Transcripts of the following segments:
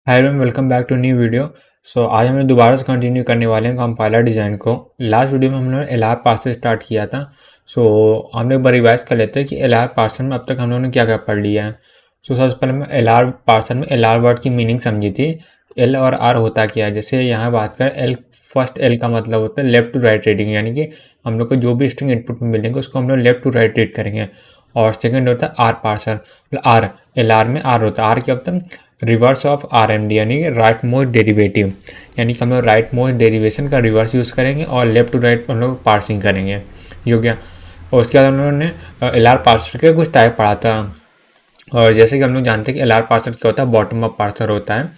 Hi everyone, welcome back to new video. आज हम लोग दोबारा से कंटिन्यू करने वाले हैं कंपाइलर डिज़ाइन को। लास्ट वीडियो में हमने एलआर पार्सर स्टार्ट किया था। हम लोग रिवाइज कर लेते हैं कि एलआर पार्सर में अब तक हम लोगों ने क्या क्या पढ़ लिया है। सबसे पहले मैं एलआर पार्सर में एलआर वर्ड की मीनिंग समझी थी। एल और आर होता क्या है, जैसे यहाँ बात करें एल, फर्स्ट एल का मतलब होता है लेफ्ट टू राइट रीडिंग, यानी कि हम लोग को जो भी स्ट्रिंग इनपुट में मिलेंगे उसको हम लोग लेफ्ट टू राइट रीड करेंगे। और सेकंड होता है R parser, R L R में आर होता है। आर क्या होता है? Reverse of R M D, यानी कि राइट मोस्ट डेरिवेटिव, यानी कि हम लोग राइट मोस्ट डेरिवेशन का रिवर्स यूज़ करेंगे और लेफ्ट टू राइट हम लोग पार्सिंग करेंगे। ये हो गया। और उसके बाद हम लोगों ने एल आर पार्सर के कुछ टाइप पढ़ा था। और जैसे कि हम लोग जानते हैं कि एल आर पार्सर क्या होता है, बॉटम अप पार्सर होता है।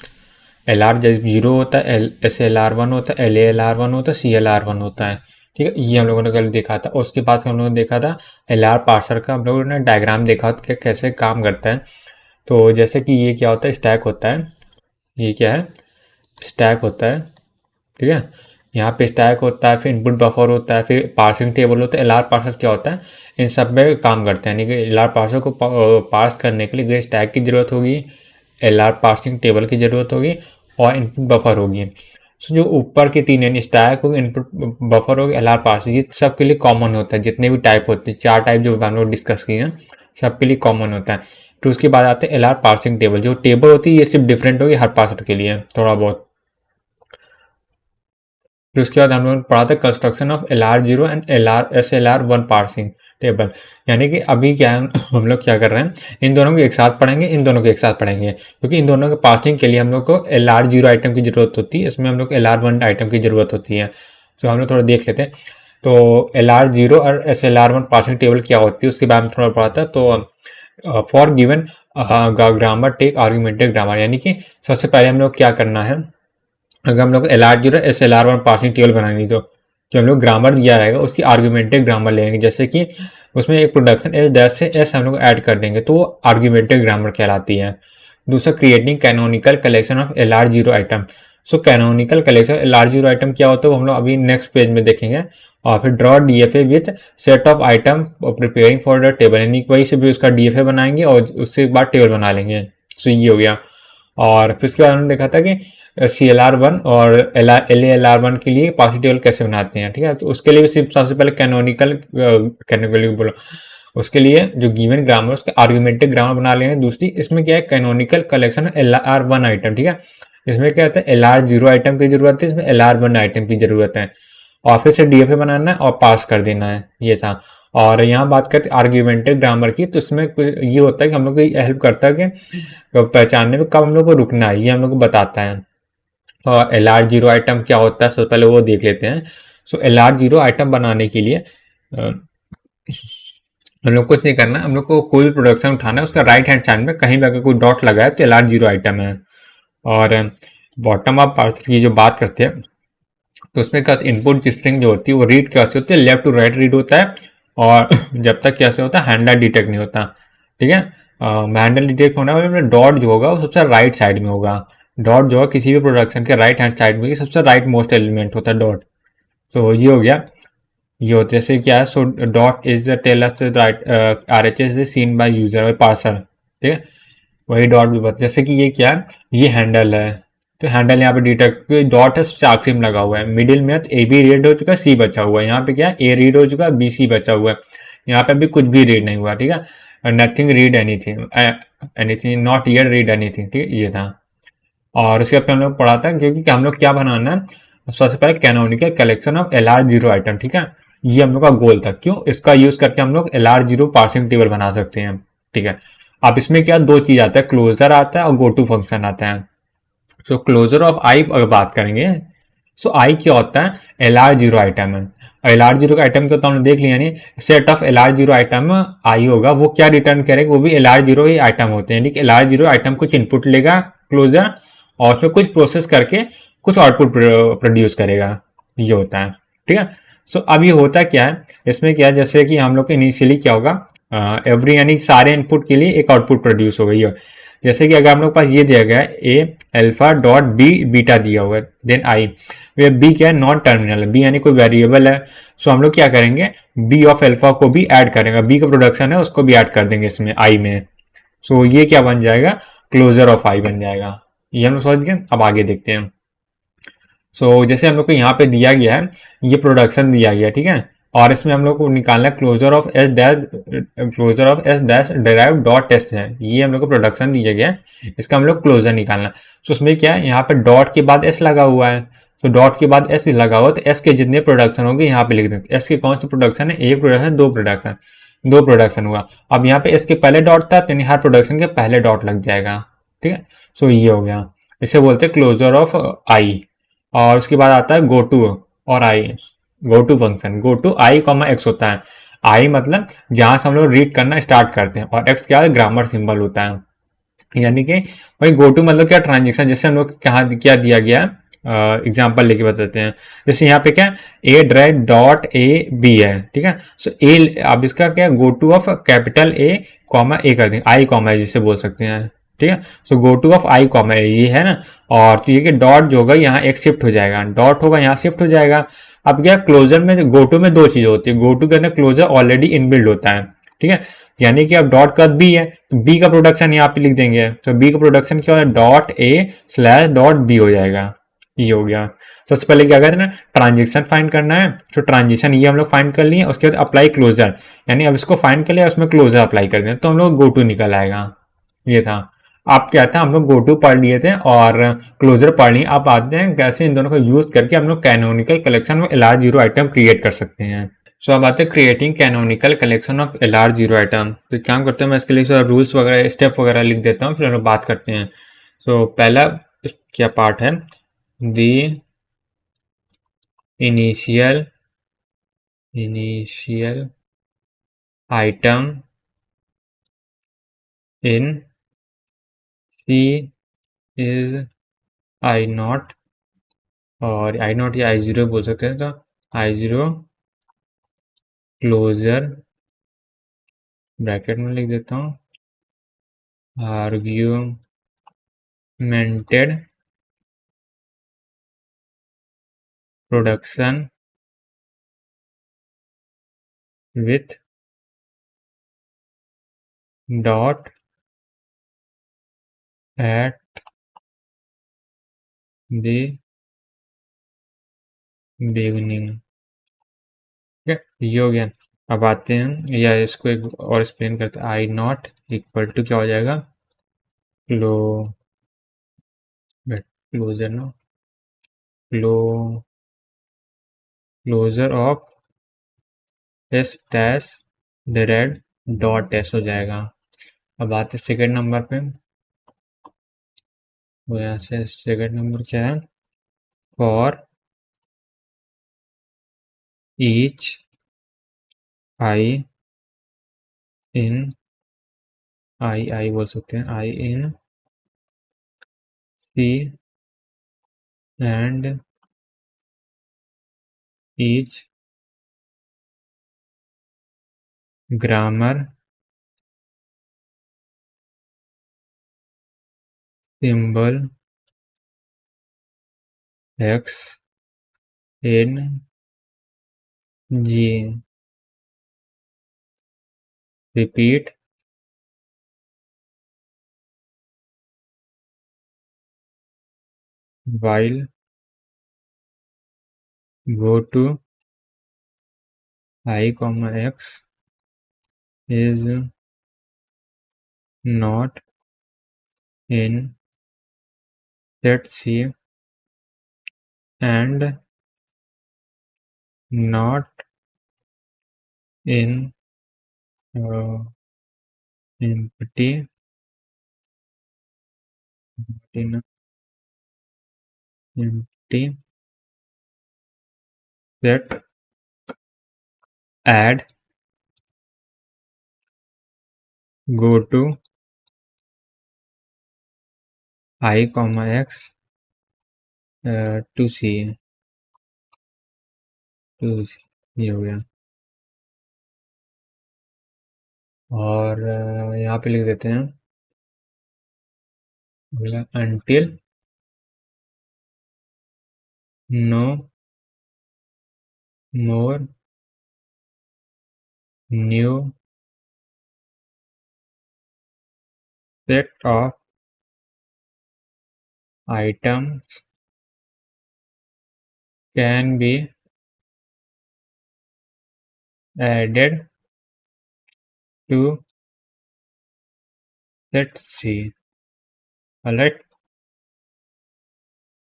एल आर जैसे जीरो होता है, एस एल आर वन होता है, एल एल आर वन होता है, सी एल आर वन होता है। ठीक है, ये हम लोगों ने कल देखा था। और उसके बाद हम लोगों ने देखा था एल आर पार्सर का हम लोगों ने डायग्राम देखा कि कैसे काम करता है। तो जैसे कि ये क्या होता है, स्टैक होता है। ये क्या है? स्टैक होता है। ठीक है, यहाँ पे स्टैक होता है, फिर इनपुट बफर होता है, फिर पार्सिंग टेबल होता है। एल आर पार्सर क्या होता है, इन सब में काम करते हैं। यानी कि एल आर पार्सर को पार्स करने के लिए स्टैक की ज़रूरत होगी, एल आर पार्सिंग टेबल की ज़रूरत होगी और इनपुट बफर होगी। जो ऊपर के तीन यानी स्टैक होगी, इनपुट बफर होगी, एल आर पार्सर, ये सब के लिए कॉमन होता है। जितने भी टाइप होते हैं, चार टाइप जो हम लोग डिस्कस किए हैं, सबके लिए कॉमन होता है। फिर उसके बाद आते हैं एल आर पार्सिंग टेबल। जो टेबल होती है ये सिर्फ डिफरेंट होगी हर पार्सर के लिए थोड़ा बहुत। फिर उसके बाद हम लोगों ने पढ़ा था construction of L R zero and L R S L R one parsing table. यानी कि अभी क्या है, हम लोग क्या कर रहे हैं, इन दोनों को एक साथ पढ़ेंगे, इन दोनों को एक साथ पढ़ेंगे, क्योंकि इन दोनों के पार्सिंग के लिए हम लोग को एल आर जीरो आइटम की जरूरत होती है, इसमें हम लोग एल आर वन आइटम की जरूरत होती है। तो हम लोग थोड़ा देख लेते हैं। तो एल आर जीरो और S L R one parsing table क्या होती है उसके बारे में थोड़ा पढ़ा था। तो for given grammar take augmented grammar, यानी कि सबसे पहले हम लोग क्या करना है, अगर हम लोग L R zero S L R one parsing table बनानी तो जो हम लोग ग्रामर दिया रहेगा उसकी आर्ग्यूमेंटेड ग्रामर लेंगे। जैसे कि उसमें एक प्रोडक्शन एस डैश से एस हम लोग ऐड कर देंगे तो वो आर्ग्यूमेंटेड ग्रामर कहलाती है। दूसरा, creating canonical collection of L R zero item. So canonical collection L R zero item क्या होता है वो हम लोग अभी नेक्स्ट पेज में देखेंगे। और फिर draw D F A with set of item preparing for the table, यानी वही से भी उसका डी एफ ए बनाएंगे और उसके बाद टेबल बना लेंगे। सो ये हो गया। और फिर उसके बाद हमने देखा था कि सी एल आर वन और एल एल आर वन के लिए पार्सिंग टेबल कैसे बनाते हैं। ठीक है, तो उसके लिए भी सिर्फ सबसे पहले कैनोनिकल बोलो, उसके लिए जो गिवन ग्रामर उसके आर्ग्यूमेंटेड ग्रामर बना लेंगे। दूसरी इसमें क्या है, canonical collection L R one item. ठीक है, इसमें क्या होता है, एल आर जीरो आइटम की जरूरत है, इसमें एल आर वन आइटम की जरूरत है। और फिर से डीएफए बनाना है और पास कर देना है, ये था। और यहाँ बात करते हैं आर्ग्यूमेंटेड ग्रामर की, तो इसमें ये होता है कि हम लोग को हेल्प करता है कि पहचानने में कब हम लोग को रुकना है, ये हम लोग को बताता है। और एल आर जीरो आइटम क्या होता है सबसे पहले वो देख लेते हैं। एल आर जीरो आइटम बनाने के लिए हम लोग कुछ नहीं करना, हम लोग को कोई भी प्रोडक्शन उठाना है, उसका राइट हैंड साइड में कहीं भी अगर कोई डॉट लगा है तो एल आर जीरो आइटम है। और बॉटम अप पार्ट की जो बात करते हैं तो उसमें क्या इनपुट स्ट्रिंग जो होती है वो रीड कैसे होती है, लेफ्ट टू राइट रीड होता है। और जब तक कैसे होता है, हैंडल डिटेक्ट नहीं होता। ठीक है, हैंडल डिटेक्ट होना है, डॉट जो होगा वो सबसे राइट साइड में होगा। डॉट जो है किसी भी प्रोडक्शन के राइट हैंड साइड में सबसे राइट मोस्ट एलिमेंट होता है डॉट। तो ये हो गया। ये होते जैसे क्या है, so dot is the tell us right R H S is seen by user और पार्सर। ठीक है, वही डॉट भी बता, जैसे कि ये क्या है, ये हैंडल है, तो हैंडल यहाँ पे डिटेक्ट डॉट है सबसे आखिरी में लगा हुआ है। मिडिल में ए बी रीड हो चुका है, सी बचा हुआ है। यहाँ पे क्या है, ए रीड हो चुका है, बी सी बचा हुआ है। यहाँ पे अभी कुछ भी रीड नहीं हुआ। ठीक है, nothing read anything, anything not year read anything. ठीक है, ये था। और उसके बाद हम लोग पढ़ा था क्योंकि हम लोग क्या बनाना है, सबसे पहले canonical collection of L R zero item. ठीक है, ये हम लोग का गोल था। क्यों, इसका यूज करके हम लोग L R zero parsing table बना सकते हैं। ठीक है, अब इसमें क्या दो चीज आता है, क्लोजर आता है और गो टू फंक्शन आता है। सो क्लोजर ऑफ आई अगर बात करेंगे, सो आई क्या होता है, एल आर जीरो आइटम है। एल आर जीरो का आइटम क्या होता है हमने देख लिया, यानी set of L R zero item आई होगा, वो क्या रिटर्न करेगा, वो भी एल आर जीरो ही आइटम होते हैं। यानी कि एल आर जीरो आइटम कुछ इनपुट लेगा क्लोजर और उसमें कुछ प्रोसेस करके कुछ आउटपुट प्रोड्यूस करेगा, ये होता है। ठीक है, अब ये होता क्या है, इसमें क्या है, जैसे कि हम लोग को इनिशियली क्या होगा, एवरी यानी सारे इनपुट के लिए एक आउटपुट प्रोड्यूस होगा। ये जैसे कि अगर हम लोग पास ये दिया गया है ए अल्फा डॉट बी बीटा दिया हुआ है, देन आई, बी क्या है, नॉन टर्मिनल, बी यानी कोई वेरिएबल है। सो हम लोग क्या करेंगे, बी ऑफ अल्फा को भी ऐड करेंगे, बी का प्रोडक्शन है उसको भी ऐड कर देंगे इसमें आई में। सो ये क्या बन जाएगा, क्लोजर ऑफ आई बन जाएगा। ये हम लोग समझ गए। अब आगे देखते हैं। जैसे हम लोग को यहाँ पे दिया गया है, ये प्रोडक्शन दिया गया है, ठीक है। और इसमें हम लोग को निकालना है closure of S dash derive dot test है, ये हम लोग को प्रोडक्शन दिया गया है, इसका हम लोग क्लोजर निकालना है। उसमें क्या है, यहाँ पे डॉट के बाद एस लगा हुआ है, तो डॉट के बाद एस लगा हुआ, तो एस के जितने प्रोडक्शन होंगे यहाँ पे लिख देंगे। एस के कौन से प्रोडक्शन है, एक प्रोडक्शन, दो प्रोडक्शन हुआ। अब यहाँ पे एस के पहले डॉट था, यानी हर प्रोडक्शन के पहले डॉट लग जाएगा, ठीक है। ये हो गया, इसे बोलते हैं क्लोजर ऑफ आई। और उसके बाद आता है गो टू और I. Go to function, go to I comma X होता है। आई मतलब जहां से हम लोग रीड करना स्टार्ट करते हैं, और एक्स क्या है, ग्रामर सिंबल होता है। यानी कि वही गो टू मतलब क्या, ट्रांजेक्शन। जैसे हम लोग कहाँ क्या दिया गया, एग्जाम्पल लेके बताते हैं। जैसे यहाँ पे क्या, A derive dot A B है, ठीक है। ए, अब इसका क्या, go to of capital A comma A कर देंगे, आई कॉमा जिसे बोल सकते हैं, ठीक है। Go to of I comma A, ये है ना। और तो ये कि डॉट जो होगा यहाँ एक शिफ्ट हो जाएगा, डॉट होगा यहाँ शिफ्ट हो जाएगा। अब क्या, क्लोजर में गो टू में दो चीज होती है, गो टू के अंदर क्लोजर ऑलरेडी इनबिल्ड होता है, ठीक है। यानी कि अब डॉट का बी है, तो बी का प्रोडक्शन यहाँ पे लिख देंगे, तो बी का प्रोडक्शन क्या है, dot A slash dot B हो जाएगा, ये हो गया। सबसे पहले क्या करना है, ट्रांजेक्शन फाइंड करना है। तो ट्रांजेक्शन ये हम लोग फाइंड कर लिए, उसके बाद अप्लाई क्लोजर, यानी अब इसको फाइंड कर लिया, उसमें क्लोजर अप्लाई कर दें, तो हम लोग गो टू निकल आएगा। ये था। आप क्या था, हम लोग गो टू पढ़ लिए थे और क्लोजर पढ़ लिए। आप आते हैं कैसे इन दोनों को यूज करके हम लोग कैनोनिकल कलेक्शन में लार्ज जीरो आइटम क्रिएट कर सकते हैं। अब आते हैं creating canonical collection of large zero item. तो काम करते हैं, मैं इसके लिए रूल्स वगैरह स्टेप वगैरह लिख देता हूँ, फिर हम लोग बात करते हैं। पहला क्या पार्ट है, the initial item in C is I not, और आई नॉट या आई जीरो बोल सकते हैं, तो आई जीरो क्लोजर ब्रैकेट में लिख देता हूँ, augmented production with dot at the beginning, ठीक है। ये हो गया। अब आते हैं, या इसको एक और एक्सप्लेन करते हैं, आई नॉट इक्वल टू क्या हो जाएगा, क्लो क्लोजर ना, clo closure of S dash direct dot S हो जाएगा। अब आते हैं सेकेंड नंबर पे, तो यहाँ से सेकेंड नंबर क्या है, फॉर ईच आई इन, आई बोल सकते हैं, I in C and each grammar symbol X in G, repeat while go to I comma x is not in set C and not in empty in empty set, add go to I comma x to C, ये हो गया। और यहाँ पे लिख देते हैं अगला, until no more new set of items can be added to set C. Alright.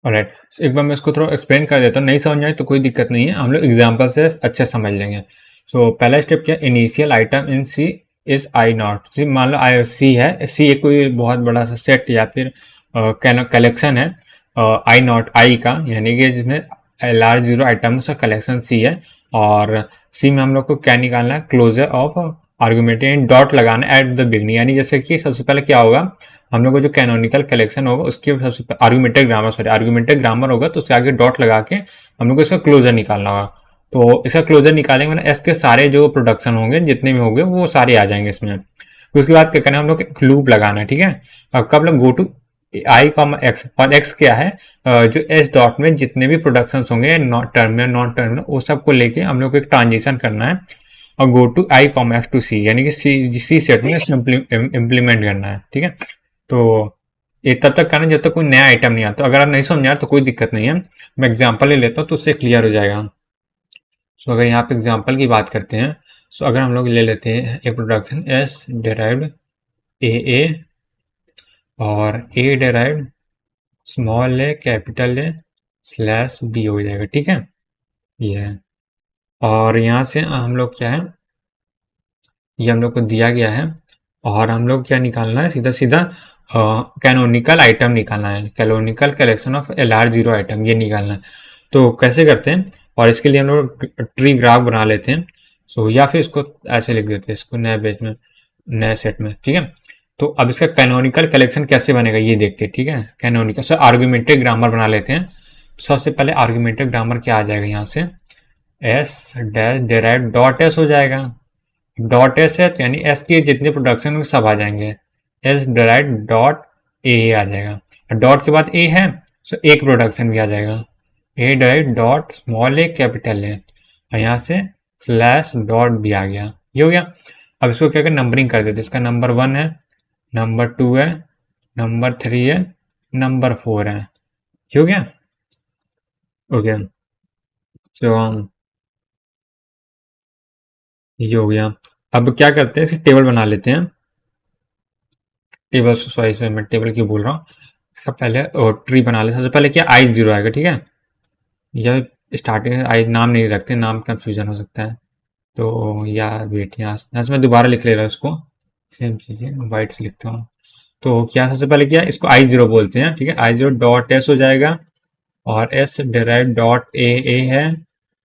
Alright, एक बार मैं इसको थोड़ा एक्सप्लेन कर देता हूँ, नहीं समझ आए तो कोई दिक्कत नहीं है, हम लोग एग्जाम्पल से अच्छे समझ लेंगे। सो पहला स्टेप क्या, initial item in C is I not. C मान लो आई सी है, सी एक कोई बहुत बड़ा सा सेट या फिर कलेक्शन है आई नॉट आई का, यानी कि जिसमें लार्ज जीरो आइटम का कलेक्शन सी है। और सी में हम लोग को क्या निकालना है, क्लोजर ऑफ आर्गुमेंट, डॉट लगाना है एट द बिगनिंग। यानी जैसे कि सबसे पहले क्या होगा, हम लोग को जो कैनोनिकल कलेक्शन होगा उसके सबसे आर्गुमेंटेड ग्रामर होगा, तो उसके आगे डॉट लगा के हम लोग को इसका क्लोजर निकालना होगा। तो इसका क्लोजर निकालेंगे मतलब एस के सारे जो प्रोडक्शन होंगे जितने भी होंगे वो सारे आ जाएंगे इसमें। उसके बाद क्या करना है, हम लोग लूप लगाना है, ठीक है। अब कब लोग go to I comma X, और एक्स क्या है, जो एस डॉट में जितने भी प्रोडक्शन होंगे टर्मिनल नॉन टर्मिनल वो सबको लेके हम लोग को एक ट्रांजिशन करना है और go to I comma X to C, यानी कि सी सेट में इम्प्लीमेंट करना है, ठीक है। तो ये तब तक करना जब तक कोई नया आइटम नहीं आता। अगर आप नहीं समझ तो कोई दिक्कत नहीं है, मैं एग्जांपल ले लेता हूँ तो उससे क्लियर हो जाएगा। सो अगर यहाँ पे एग्जांपल की बात करते हैं, सो अगर हम लोग ले लेते हैं एक प्रोडक्शन एस डेराइव्ड ए और A derived small A capital A slash B हो जाएगा, ठीक है। ये है, और यहाँ से हम लोग क्या है, ये हम लोग को दिया गया है और हम लोग क्या निकालना है, सीधा सीधा कैनोनिकल आइटम निकालना है, canonical collection of a large zero item, ये निकालना है। तो कैसे करते हैं, और इसके लिए हम लोग ट्री ग्राफ बना लेते हैं। सो या फिर इसको ऐसे लिख देते हैं, इसको नए पेज में नए सेट में, ठीक है। तो अब इसका कैनोनिकल कलेक्शन कैसे बनेगा ये देखते हैं, ठीक है। कैनोनिकल सर आर्गुमेंटेड ग्रामर बना लेते हैं। सबसे पहले आर्गुमेंटेड ग्रामर क्या आ जाएगा, यहाँ से S dash derive dot S हो जाएगा। डॉट एस है तो यानी एस के जितने प्रोडक्शन होंगे सब आ जाएंगे, एस डायरेक्ट डॉट ए आ जाएगा। डॉट के बाद ए है तो एक प्रोडक्शन भी आ जाएगा, A direct dot small A capital A, और यहाँ से स्लैश डॉट भी आ गया, ये हो गया। अब इसको क्या कर नंबरिंग कर देते, इसका नंबर 1 है, नंबर 2 है, नंबर 3 है, नंबर 4 है, ये हो गया। ओके तो ये हो गया। अब क्या करते हैं, इसकी टेबल बना लेते हैं। टेबल सॉरी मैं टेबल क्यों बोल रहा हूँ, इसका पहले ट्री बना ले। सबसे पहले क्या आई जीरो आएगा, ठीक है। यह स्टार्टिंग आई नाम नहीं रखते, नाम कंफ्यूजन हो सकता है, तो या वेट यहाँ से मैं दोबारा लिख ले रहा हूँ इसको, सेम चीज़ें वाइट से लिखता हूँ। तो क्या सबसे पहले क्या इसको आई जीरो बोलते हैं, ठीक है। आई जीरो डॉट एस हो जाएगा और एस डेराइव डॉट ए है,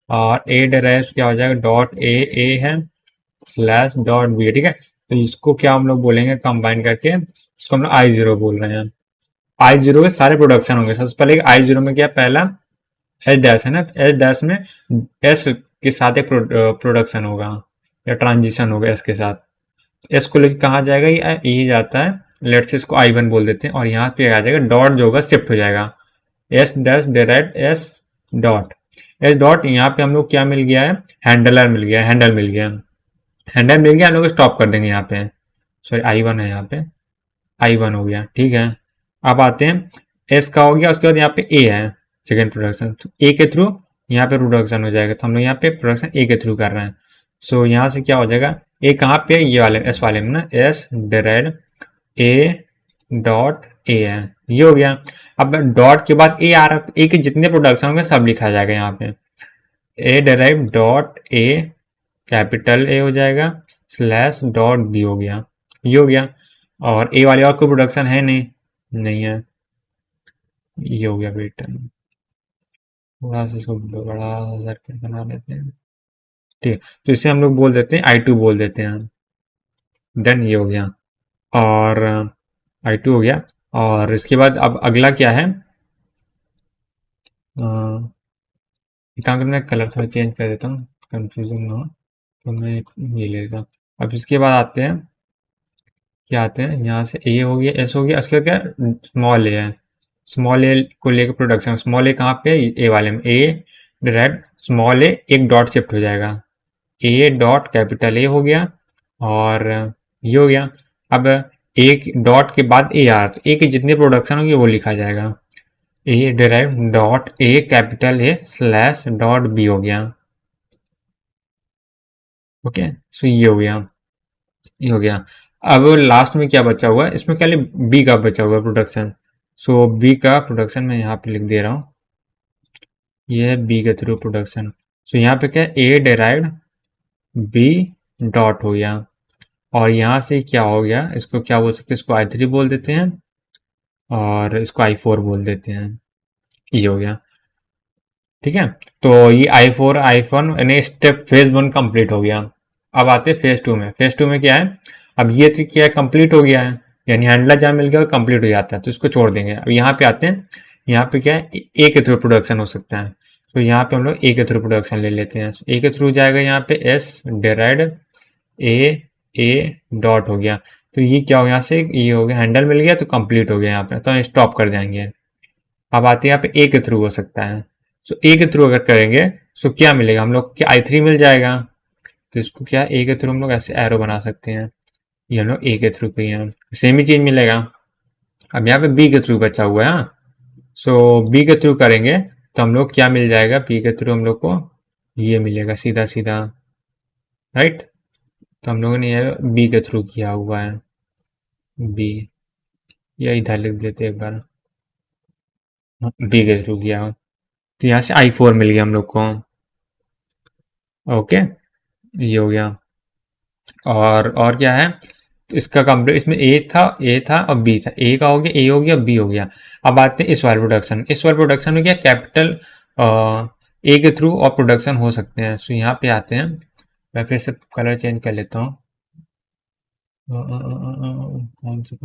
और ए डेराइव क्या हो जाएगा डॉट ए है स्लैश डॉट बी, ठीक है। तो इसको क्या हम लोग बोलेंगे कंबाइन करके, इसको हम लोग आई जीरो बोल रहे हैं। आई जीरो के सारे प्रोडक्शन होंगे। सबसे पहले आई जीरो में क्या, पहला एच डैश है ना, एच डैश में एस के साथ एक प्रोडक्शन होगा या ट्रांजिशन होगा एस के साथ। एस को लेकर कहाँ जाएगा, ये जाता है, लेट्स से इसको आई1 बोल देते हैं, और यहाँ पे आ जाएगा डॉट जो होगा शिफ्ट हो जाएगा, S dash direct S dot S dot. यहाँ पे हम लोग क्या मिल गया है, हैंडलर मिल गया, हैंडल मिल गया, हैंडल मिल गया, हम लोग स्टॉप कर देंगे यहाँ पे। सॉरी आई1 है, यहाँ पे आई1 हो गया, ठीक है। अब आते हैं एस का हो गया, उसके बाद यहाँ पे ए है सेकेंड प्रोडक्शन, तो ए के थ्रू यहाँ पे प्रोडक्शन हो जाएगा, तो हम लोग यहाँ पे प्रोडक्शन ए के थ्रू कर रहे हैं। सो यहाँ से क्या हो जाएगा, ए कहाँ पे, ये वाले एस वाले में ना, S direct A dot A है, ये हो गया। अब डॉट के बाद ए आ रहा, ए के जितने प्रोडक्शन होंगे सब लिखा जाएगा यहाँ पे, A direct dot A capital A हो जाएगा स्लैश डॉट बी हो गया, ये हो गया। और ए वाले और कोई प्रोडक्शन है नहीं है, ये हो गया बेटा। थोड़ा सा इसको बड़ा करके बना लेते हैं, ठीक है। तो इसे हम लोग बोल देते हैं आई2 बोल देते हैं, डन, ये हो गया। और आई2 हो गया, और इसके बाद अब अगला क्या है, काम मैं कलर थोड़ा चेंज कर देता हूँ, कंफ्यूजन ना हो, तो मैं ये ले लेता हूँ। अब इसके बाद आते हैं, क्या आते हैं यहाँ से, ए हो गया, एस हो गया, उसके बाद क्या स्मॉल ए है, स्मॉल ए को लेकर प्रोडक्शन, स्मॉल ए कहाँ पे, ए वाले में, ए डायरेक्ट स्मॉल ए एक डॉट शिफ्ट हो जाएगा, ए डॉट कैपिटल ए हो गया, और ये हो गया। अब एक डॉट के बाद ए आ रहा, तो ए के जितने प्रोडक्शन होंगे वो लिखा जाएगा, A derive dot A capital A slash dot B हो गया। ओके, सो ये हो गया, ये हो गया। अब लास्ट में क्या बचा हुआ है, इसमें क्या बी का बचा हुआ है प्रोडक्शन। सो बी का प्रोडक्शन मैं यहाँ पे लिख दे रहा हूँ, ये है बी के थ्रू प्रोडक्शन। सो यहाँ पे क्या है, ए डिराइव्ड बी डॉट हो गया, और यहाँ से क्या हो गया, इसको क्या बोल सकते हैं, इसको i3 बोल देते हैं और इसको i4 बोल देते हैं, ये हो गया। ठीक है, तो ये i4 i1 यानी स्टेप फेज 1 कंप्लीट हो गया। अब आते हैं फेज 2 में। फेज 2 में क्या है, अब ये तो क्या है, कंप्लीट हो गया है, यानी हैंडलर जहाँ मिल गया कंप्लीट हो जाता है, तो इसको छोड़ देंगे। अब यहाँ पे आते हैं, यहाँ पे क्या है, ए के थ्रू प्रोडक्शन हो सकता है, तो यहाँ पे हम लोग ए के थ्रू प्रोडक्शन ले लेते हैं। ए के थ्रू जाएगा यहाँ पे एस डिराइड ए डॉट हो गया, तो ये क्या हो गया, यहाँ से ये हो गया, हैंडल मिल गया तो कंप्लीट हो गया यहाँ पे, तो स्टॉप कर जाएंगे। अब आते हैं यहाँ पे ए के थ्रू हो सकता है, सो ए के थ्रू अगर करेंगे सो क्या मिलेगा, हम लोग क्या i3 मिल जाएगा, तो इसको क्या ए के थ्रू हम लोग ऐसे एरो बना सकते हैं, ये हम लोग ए के थ्रू किए हैं, सेम ही चीज मिलेगा। अब यहाँ पे बी के थ्रू बचा हुआ है, सो बी के थ्रू करेंगे तो हम लोग क्या मिल जाएगा, बी के थ्रू हम लोग को ये मिलेगा सीधा सीधा, राइट। तो हम लोगों ने ये बी के थ्रू किया हुआ है, बी, या इधर लिख देते एक बार, बी के थ्रू किया हो, तो यहाँ से i4 मिल गया हम लोग को। ओके, ये हो गया। और क्या है, तो इसका कंप्लीट, इसमें ए था और बी था, ए का हो गया, ए हो गया, बी हो गया। अब आते हैं इस वाले प्रोडक्शन, इस वाले प्रोडक्शन में क्या कैपिटल ए के थ्रू और प्रोडक्शन हो सकते हैं। सो यहाँ पे आते हैं, मैं फिर से कलर चेंज कर लेता हूँ, कौन से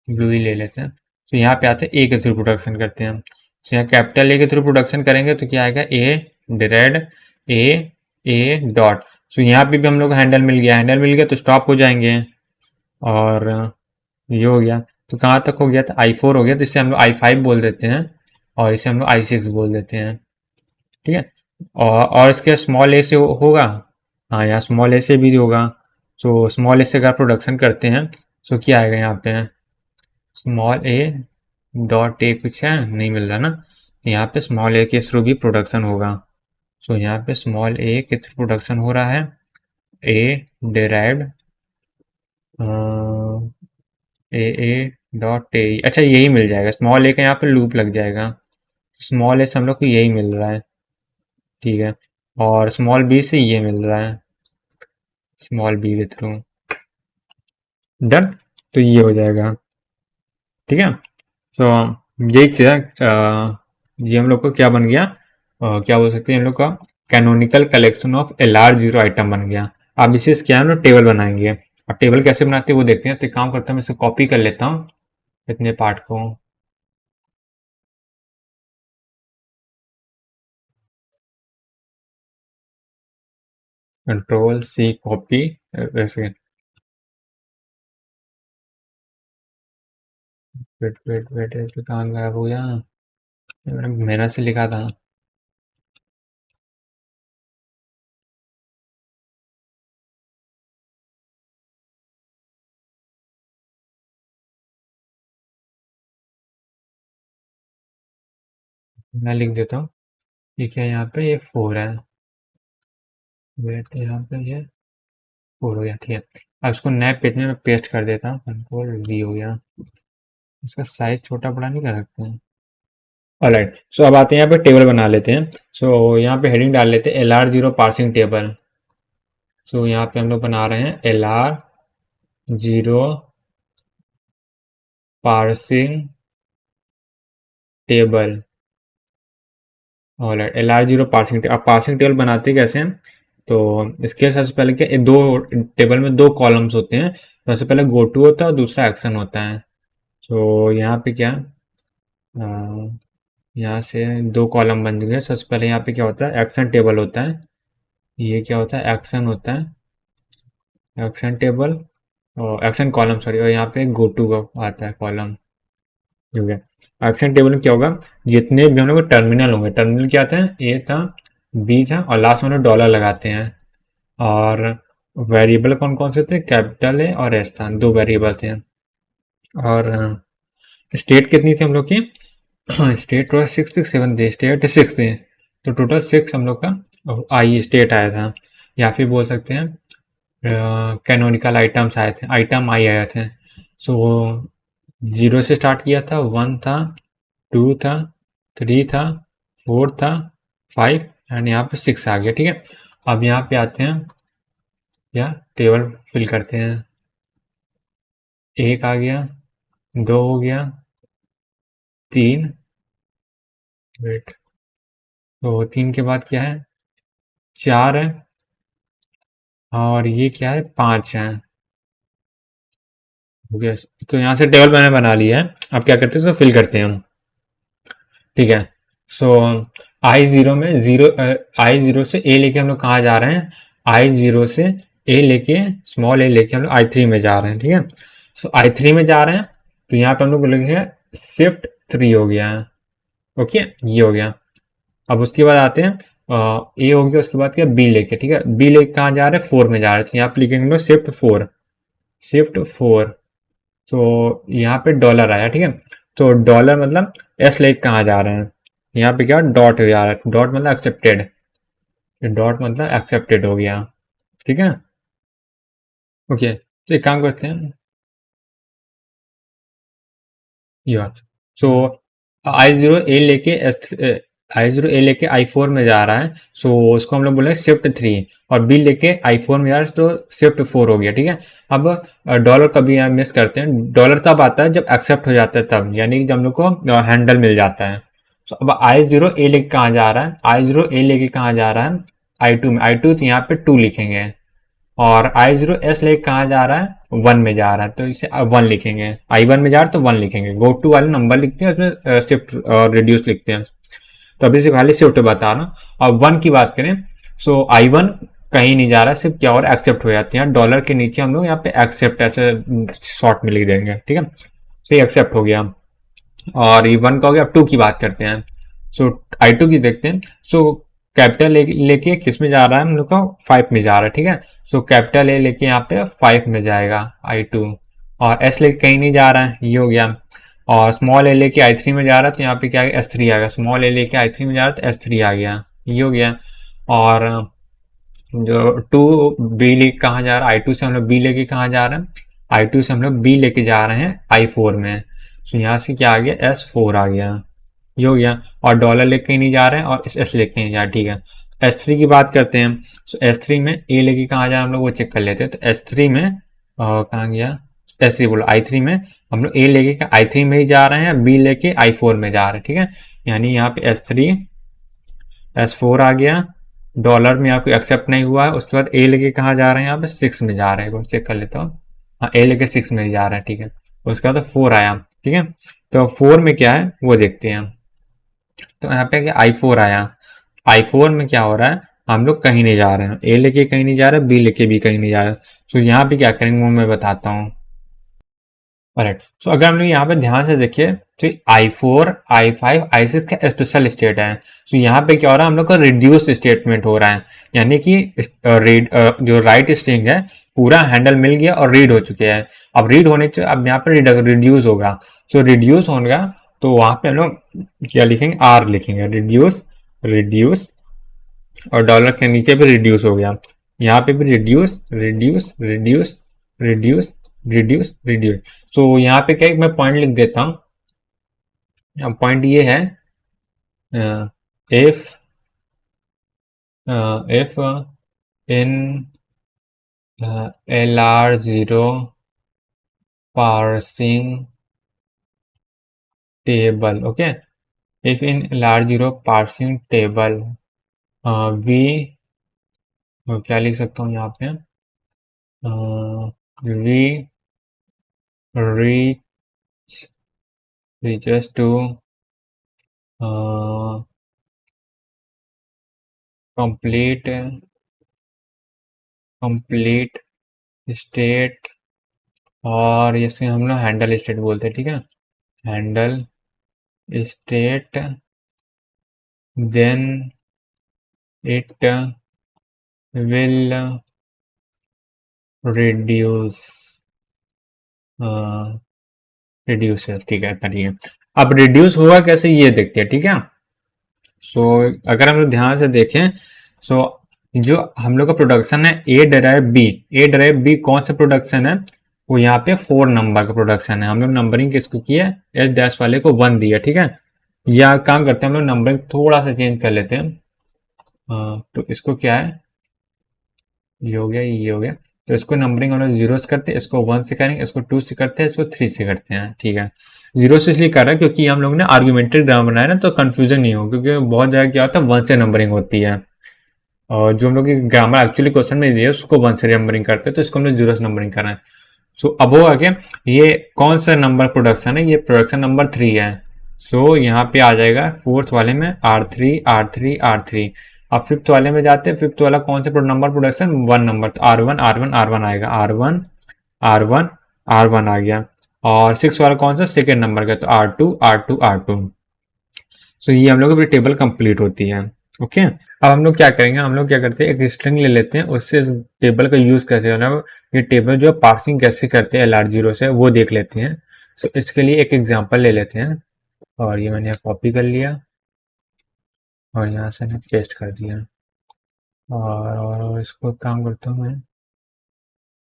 ब्लू ही ले लेते हैं। तो यहाँ पे आते हैं ए के थ्रू प्रोडक्शन करते हैं, तो यहाँ कैपिटल ए के थ्रू प्रोडक्शन करेंगे तो क्या आएगा, ए डिराइड ए ए डॉट। सो यहाँ पे भी हम लोग हैंडल मिल गया, हैंडल मिल गया तो स्टॉप हो जाएंगे, और ये हो गया। तो कहाँ तक हो गया था, i4 हो गया, तो इसे हम लोग i5 बोल देते हैं और इसे हम लोग i6 बोल देते हैं। ठीक है, और इसके स्मॉल ए से होगा, हाँ यहाँ स्मॉल ए से भी होगा। सो स्मॉल ए से अगर प्रोडक्शन करते हैं तो क्या आएगा, यहाँ पे स्मॉल ए डॉट ए कुछ है नहीं मिल रहा ना, यहाँ पे स्मॉल ए के थ्रू भी प्रोडक्शन होगा। सो यहाँ पे स्मॉल ए के थ्रू प्रोडक्शन हो रहा है, ए डिराइव्ड ए डॉट ए, अच्छा यही मिल जाएगा, स्मॉल ए का यहाँ पे लूप लग जाएगा, स्मॉल ए से हम लोग को यही मिल रहा है। ठीक है, और स्मॉल बी से ये मिल रहा है, स्मॉल बी के थ्रू, डन, तो ये हो जाएगा। ठीक है, तो यही चीज़ है, ये हम लोग को क्या बन गया, क्या बोल सकते हैं, हम लोग का canonical collection of a large zero item बन गया। अब इसे क्या हम लोग टेबल बनाएंगे, अब टेबल कैसे बनाते हैं वो देखते हैं। तो एक काम करता हूँ, मैं इसे कॉपी कर लेता हूँ इतने पार्ट को, कंट्रोल सी कॉपी, वैसे वेट कहाँ गायब हो गया, मैंने मेहनत से लिखा था। मैं लिख देता हूँ, ठीक है, यहाँ पे ये 4 है, वेट यहाँ पे ये 4 हो गया। ठीक है, अब इसको नए पेज में मैं पेस्ट कर देता हूँ, कंट्रोल वी हो गया। इसका साइज छोटा बड़ा नहीं कर सकते हैं। ऑलराइट, सो अब आते हैं यहाँ पे टेबल बना लेते हैं। सो यहाँ पे हेडिंग डाल लेते हैं LR0 पार्सिंग टेबल। सो यहाँ पे हम लोग बना रहे हैं LR0 parsing table. Alright, LR0 parsing table. अब पार्सिंग टेबल बनाते कैसे हैं, तो इसके सबसे पहले क्या, दो टेबल में दो कॉलम्स होते हैं, सबसे पहले गो टू होता है और दूसरा एक्शन होता है। तो यहाँ पे क्या, यहाँ से दो कॉलम बन गए। सबसे पहले यहाँ पे क्या होता है, एक्शन टेबल होता है, ये क्या होता है, एक्शन होता है, एक्शन टेबल और एक्शन कॉलम, सॉरी, और यहाँ पे गो टू का आता है कॉलम। हो गया, एक्शन टेबल में क्या होगा, जितने भी हम लोग टर्मिनल होंगे, टर्मिनल क्या आता है, ए था, बी था, और लास्ट में डॉलर लगाते हैं। और वेरिएबल कौन कौन से थे, कैपिटल ए और एस था, दो वेरिएबल थे। और स्टेट कितनी थी हम लोग की, स्टेट टोटल 6 थे, स्टेट 6 थे, तो टोटल 6 हम लोग का आई स्टेट आया था, या फिर बोल सकते हैं कैनोनिकल आइटम्स आए थे, आइटम आई आए थे। सो 0 से स्टार्ट किया था, 1 था, 2 था, 3 था, 4 था, 5 एंड यहाँ पे 6 आ गया। ठीक है, अब यहाँ पे आते हैं या टेबल फिल करते हैं। 1 आ गया, 2 हो गया, 3, वेट, तो 3 के बाद क्या है, 4 है, और ये क्या है, 5 है। ओके, तो यहाँ से टेबल मैंने बना लिया है। अब क्या करते हैं, इसको फिल करते हैं हम। ठीक है, सो I0 में I0 से ए लेके हम लोग कहाँ जा रहे हैं, I0 से ए लेके, स्मॉल ए लेके हम लोग I3 में जा रहे हैं। ठीक है, सो I3 में जा रहे हैं, तो यहाँ पे हम लोग लिखेंगे शिफ्ट 3 हो गया है। ओके, ये हो गया। अब उसके बाद आते हैं ए हो गया, उसके बाद क्या, बी लेके। ठीक है, बी लेके कहाँ जा रहे हैं, 4 में जा रहे हैं, तो यहाँ पे लिखेंगे हम लोग शिफ्ट 4, शिफ्ट 4। तो यहाँ पे डॉलर आया। ठीक है, तो डॉलर मतलब एस लेके कहाँ जा रहे हैं, यहाँ पे क्या डॉट हो जा रहा है, डॉट मतलब एक्सेप्टेड, डॉट मतलब एक्सेप्टेड हो गया। ठीक है, ओके, तो एक काम करते हैं यार, सो I0 ए लेके I0 ए लेके I4 में जा रहा है, सो उसको हम लोग बोलेंगे शिफ्ट 3, और बी लेके I4 में जा रहा है, तो शिफ्ट 4 हो गया। ठीक है, अब डॉलर कभी यहाँ मिस करते हैं, डॉलर तब आता है जब एक्सेप्ट हो जाता है, तब यानी कि जब हम लोग को हैंडल मिल जाता है। तो अब I0 ए लेके कहाँ जा रहा है, I0 ए लेके कहाँ जा रहा है, I2 में, I2 तो यहाँ पे 2 लिखेंगे, और I0 एस लेके कहाँ जा रहा है, 1 में जा रहा है, तो इसे 1 लिखेंगे, I1 में जा रहा है तो 1 लिखेंगे, गो टू वाले नंबर लिखते हैं, उसमें शिफ्ट और रिड्यूस लिखते हैं, तो अभी से खाली शिफ्ट बता रहा हूँ। और 1 की बात करें, सो I1 कहीं नहीं जा रहा, सिर्फ क्या और एक्सेप्ट हो जाते हैं, डॉलर के नीचे हम लोग यहाँ पे एक्सेप्ट ऐसे शॉर्ट में लिख देंगे। ठीक है, तो ये एक्सेप्ट हो गया, और ये 1 का हो गया। अब 2 की बात करते हैं, सो I2 की देखते हैं। सो कैपिटल ए लेके किस में जा रहा है, हम लोग का 5 में जा रहा है। ठीक है, सो कैपिटल ए लेके यहाँ पे 5 में जाएगा I2, और एस लेके कहीं नहीं जा रहा है, ये हो गया। और स्मॉल ए लेके I3 में जा रहा है, तो यहाँ पे क्या S3 आ गया, स्मॉल ए लेके I3 में जा रहा है तो S3 आ गया, ये हो गया। और जो 2 बी लेके कहाँ जा रहा है, I2 से हम लोग बी लेके कहाँ जा रहे हैं, I2 से हम लोग बी लेके जा रहे हैं I4 में, तो यहाँ से क्या आ गया, S4 आ गया, ये हो गया। और डॉलर लेके कहीं नहीं जा रहे हैं, और एस लेके नहीं जा रहे। ठीक है, S3 की बात करते हैं, तो S3 में ए लेके कहाँ जा रहे हैं, हम लोग वो चेक कर लेते हैं। तो S3 में कहाँ गया, S3 बोलो, I3 में हम लोग ए लेके I3 में ही जा रहे हैं, बी लेके I4 में जा रहे हैं। ठीक है, यानी यहाँ पे S3 S4 आ गया, डॉलर में आपको एक्सेप्ट नहीं हुआ है। उसके बाद ए लेके कहाँ जा रहे हैं, यहाँ पे 6 में जा रहे हैं, चेक कर लेता हूँ, हाँ ए लेके 6 में जा रहे हैं। ठीक है, उसके बाद 4 आया। ठीक है, तो 4 में क्या है वो देखते हैं। तो यहाँ पे I4 आया, I4 में क्या हो रहा है, हम लोग कहीं नहीं जा रहे हैं, ए लेके कहीं नहीं जा रहे, बी लेके भी कहीं नहीं जा रहे, तो यहाँ पे क्या करेंगे वो मैं बताता हूँ। राइट, सो अगर हम लोग यहाँ पे ध्यान से देखिए, तो I4 I5 I6 का स्पेशल स्टेट है। तो यहाँ पे क्या हो रहा है, हम लोग का रिड्यूस स्टेटमेंट हो रहा है, यानी कि जो राइट स्ट्रिंग है पूरा हैंडल मिल गया और रीड हो चुके हैं। अब रीड होने से अब यहाँ पे रिड्यूस होगा, सो रिड्यूस होगा, तो वहां पे हम लोग क्या लिखेंगे, आर लिखेंगे, रिड्यूस, रिड्यूस, और डॉलर के नीचे भी रिड्यूस हो गया, यहाँ पे भी reduce, reduce, reduce, reduce, reduce, reduce. So यहाँ पे क्या मैं पॉइंट लिख देता हूँ, पॉइंट ये है, if if in LR0 parsing table, okay, if in LR0 parsing table we क्या लिख सकता हूँ यहाँ पे, we reach reaches to complete complete state, और इसे हम लोग हैंडल स्टेट बोलते हैं। ठीक है, handle state, then it will reduce reduces। ठीक है, इतना ठीक है। अब रिड्यूस होगा कैसे ये देखते हैं, ठीक है। सो अगर हम लोग ध्यान से देखें, सो जो हम लोग का प्रोडक्शन है ए ड्राइव बी कौन सा प्रोडक्शन है, वो यहाँ पे 4 नंबर का प्रोडक्शन है। हम लोग नंबरिंग किसको किया, एस डैश वाले को 1 दिया, ठीक है। या काम करते हैं हम लोग नंबरिंग थोड़ा सा चेंज कर लेते हैं। तो इसको क्या है, ये हो गया, ये हो गया। तो इसको नंबरिंग हम लोग 0 से करते हैं, इसको 1 से करेंगे, इसको 2 से करते हैं, इसको 3 से करते हैं, ठीक है। 0 से इसलिए कर रहा है क्योंकि हम लोग ने आर्गुमेंटेड ग्रामर बनाया ना, तो कंफ्यूजन नहीं हो, क्योंकि बहुत जगह क्या होता है 1 से नंबरिंग होती है, और जो हम लोग ग्रामर एक्चुअली क्वेश्चन में दिया उसको 1 से नंबरिंग करते हैं, तो इसको हम लोग 0 से नंबरिंग कर रहे हैं। सो अब होगा क्या, ये कौन सा नंबर प्रोडक्शन है, ये प्रोडक्शन नंबर 3 है। सो यहाँ पे आ जाएगा फोर्थ वाले में R3 R3 R3। अब फिफ्थ वाले में जाते हैं, फिफ्थ वाला कौन सा नंबर प्रोडक्शन, 1 नंबर, तो R1 R1 R1 आएगा, R1 R1 R1 आ गया। और सिक्स वाला कौन सा, सेकेंड नंबर का, तो R2 R2 R2। सो ये हम लोग की टेबल कंप्लीट होती है। ओके, अब हम लोग क्या करेंगे, हम लोग क्या करते हैं एक स्ट्रिंग ले लेते हैं, उससे इस टेबल का यूज कैसे होना है, ये टेबल जो पार्सिंग कैसे करते हैं LR0 से, वो देख लेते हैं। सो इसके लिए एक एग्जांपल ले लेते हैं, और ये मैंने कॉपी कर लिया और यहाँ से पेस्ट कर दिया, और इसको काम करता हूँ मैं,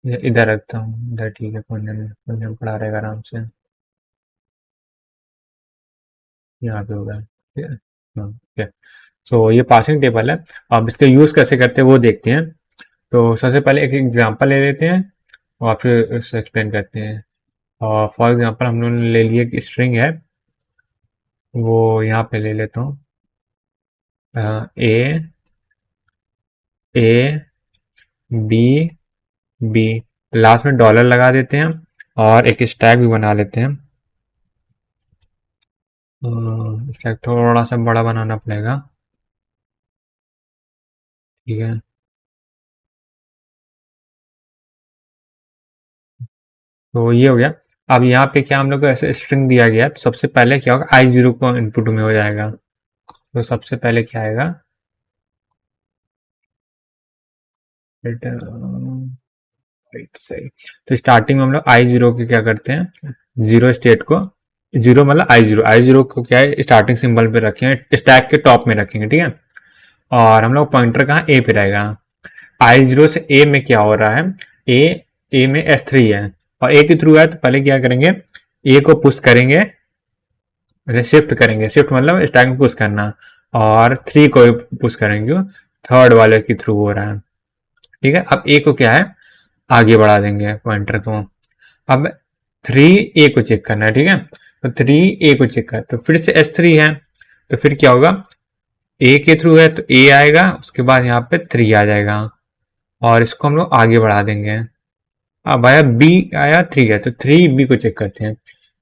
ये इधर रखता हूँ, इधर, ठीक है, कोने में पड़ा रहेगा आराम से, यहाँ पे होगा, ठीक है। ठीक है, सो ये पार्सिंग टेबल है। अब इसका यूज कैसे करते हैं वो देखते हैं। तो सबसे पहले एक एग्जांपल ले लेते हैं और फिर उससे एक्सप्लेन करते हैं। और फॉर एग्जांपल हम लोगों ने ले लिया कि स्ट्रिंग है, वो यहाँ पे ले लेता हूँ, ए ए बी बी, लास्ट में डॉलर लगा देते हैं और एक स्टैक भी बना लेते हैं। स्टैक थोड़ा सा बड़ा बनाना पड़ेगा, ठीक है। तो ये हो गया। अब यहाँ पे क्या हम लोग को ऐसे स्ट्रिंग दिया गया, तो सबसे पहले क्या होगा, I0 को इनपुट में हो जाएगा। तो सबसे पहले क्या आएगा, सही। तो स्टार्टिंग में हम लोग I0 की क्या करते हैं, जीरो स्टेट को, जीरो मतलब I0 को क्या है स्टार्टिंग सिंबल पे रखेंगे, स्टैक के टॉप में रखेंगे, ठीक है। और हम लोग पॉइंटर कहाँ, ए पे रहेगा। I0 से ए में क्या हो रहा है, ए में S3 है और ए के थ्रू है, तो पहले क्या करेंगे, ए को पुश करेंगे, शिफ्ट करेंगे, शिफ्ट मतलब स्टैक में पुश करना, और 3 को पुश करेंगे, थर्ड वाले के थ्रू हो रहा है, ठीक है। अब ए को क्या है, आगे बढ़ा देंगे पॉइंटर को। अब 3 ए को चेक करना है, ठीक है। तो 3 ए को चेक कर, तो फिर से S3 है, तो फिर क्या होगा, ए के थ्रू है तो ए आएगा, उसके बाद यहाँ पे 3 आ जाएगा, और इसको हम लोग आगे बढ़ा देंगे। अब आया बी, आया 3 है, तो 3 बी को चेक करते हैं,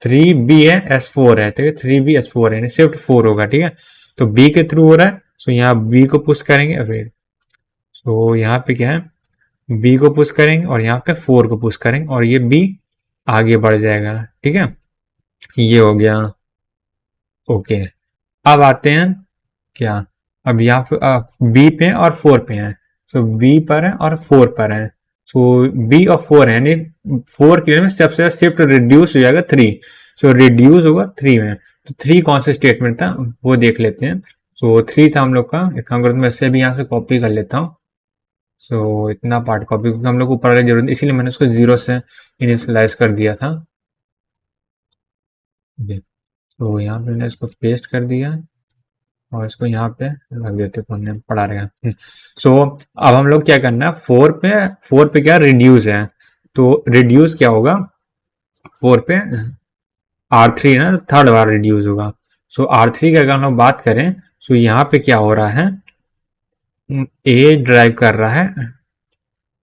3 बी है, S4 है, ठीक है, 3 बी S4 है, शिफ्ट 4 होगा, ठीक है। तो बी के थ्रू हो रहा है, तो यहाँ बी को पुश करेंगे, फिर तो यहाँ पे क्या है, बी को पुश करेंगे और यहाँ पे 4 को पुश करेंगे, और ये बी आगे बढ़ जाएगा, ठीक है। ये हो गया, ओके। अब आते हैं क्या, अब यहाँ पे बी पे और 4 पे है, सो बी पर है और 4 पर है, सो बी और 4 है, यानी 4 के लिए में सबसे ज्यादा शिफ्ट रिड्यूस हो जाएगा 3, सो रिड्यूस होगा 3 में। तो 3 कौन सा स्टेटमेंट था वो देख लेते हैं। सो 3 था हम लोग का, एक काम करता हूँ, मैं इससे भी यहाँ से कॉपी कर लेता हूँ। सो इतना पार्ट कॉपी, क्योंकि हम लोग को ऊपर वाली जरूरत, इसीलिए मैंने उसको 0 से इनिशियलाइज कर दिया था। तो यहाँ पे मैंने इसको पेस्ट कर दिया और इसको यहाँ पे रख देते, कोने में पड़ा रहेगा। सो अब हम लोग क्या करना है, 4 पे क्या रिड्यूस है, तो रिड्यूस क्या होगा, 4 पे R3 ना, थर्ड बार रिड्यूस होगा। सो R3 की अगर हम लोग बात करें, सो यहाँ पे क्या हो रहा है, ए ड्राइव कर रहा है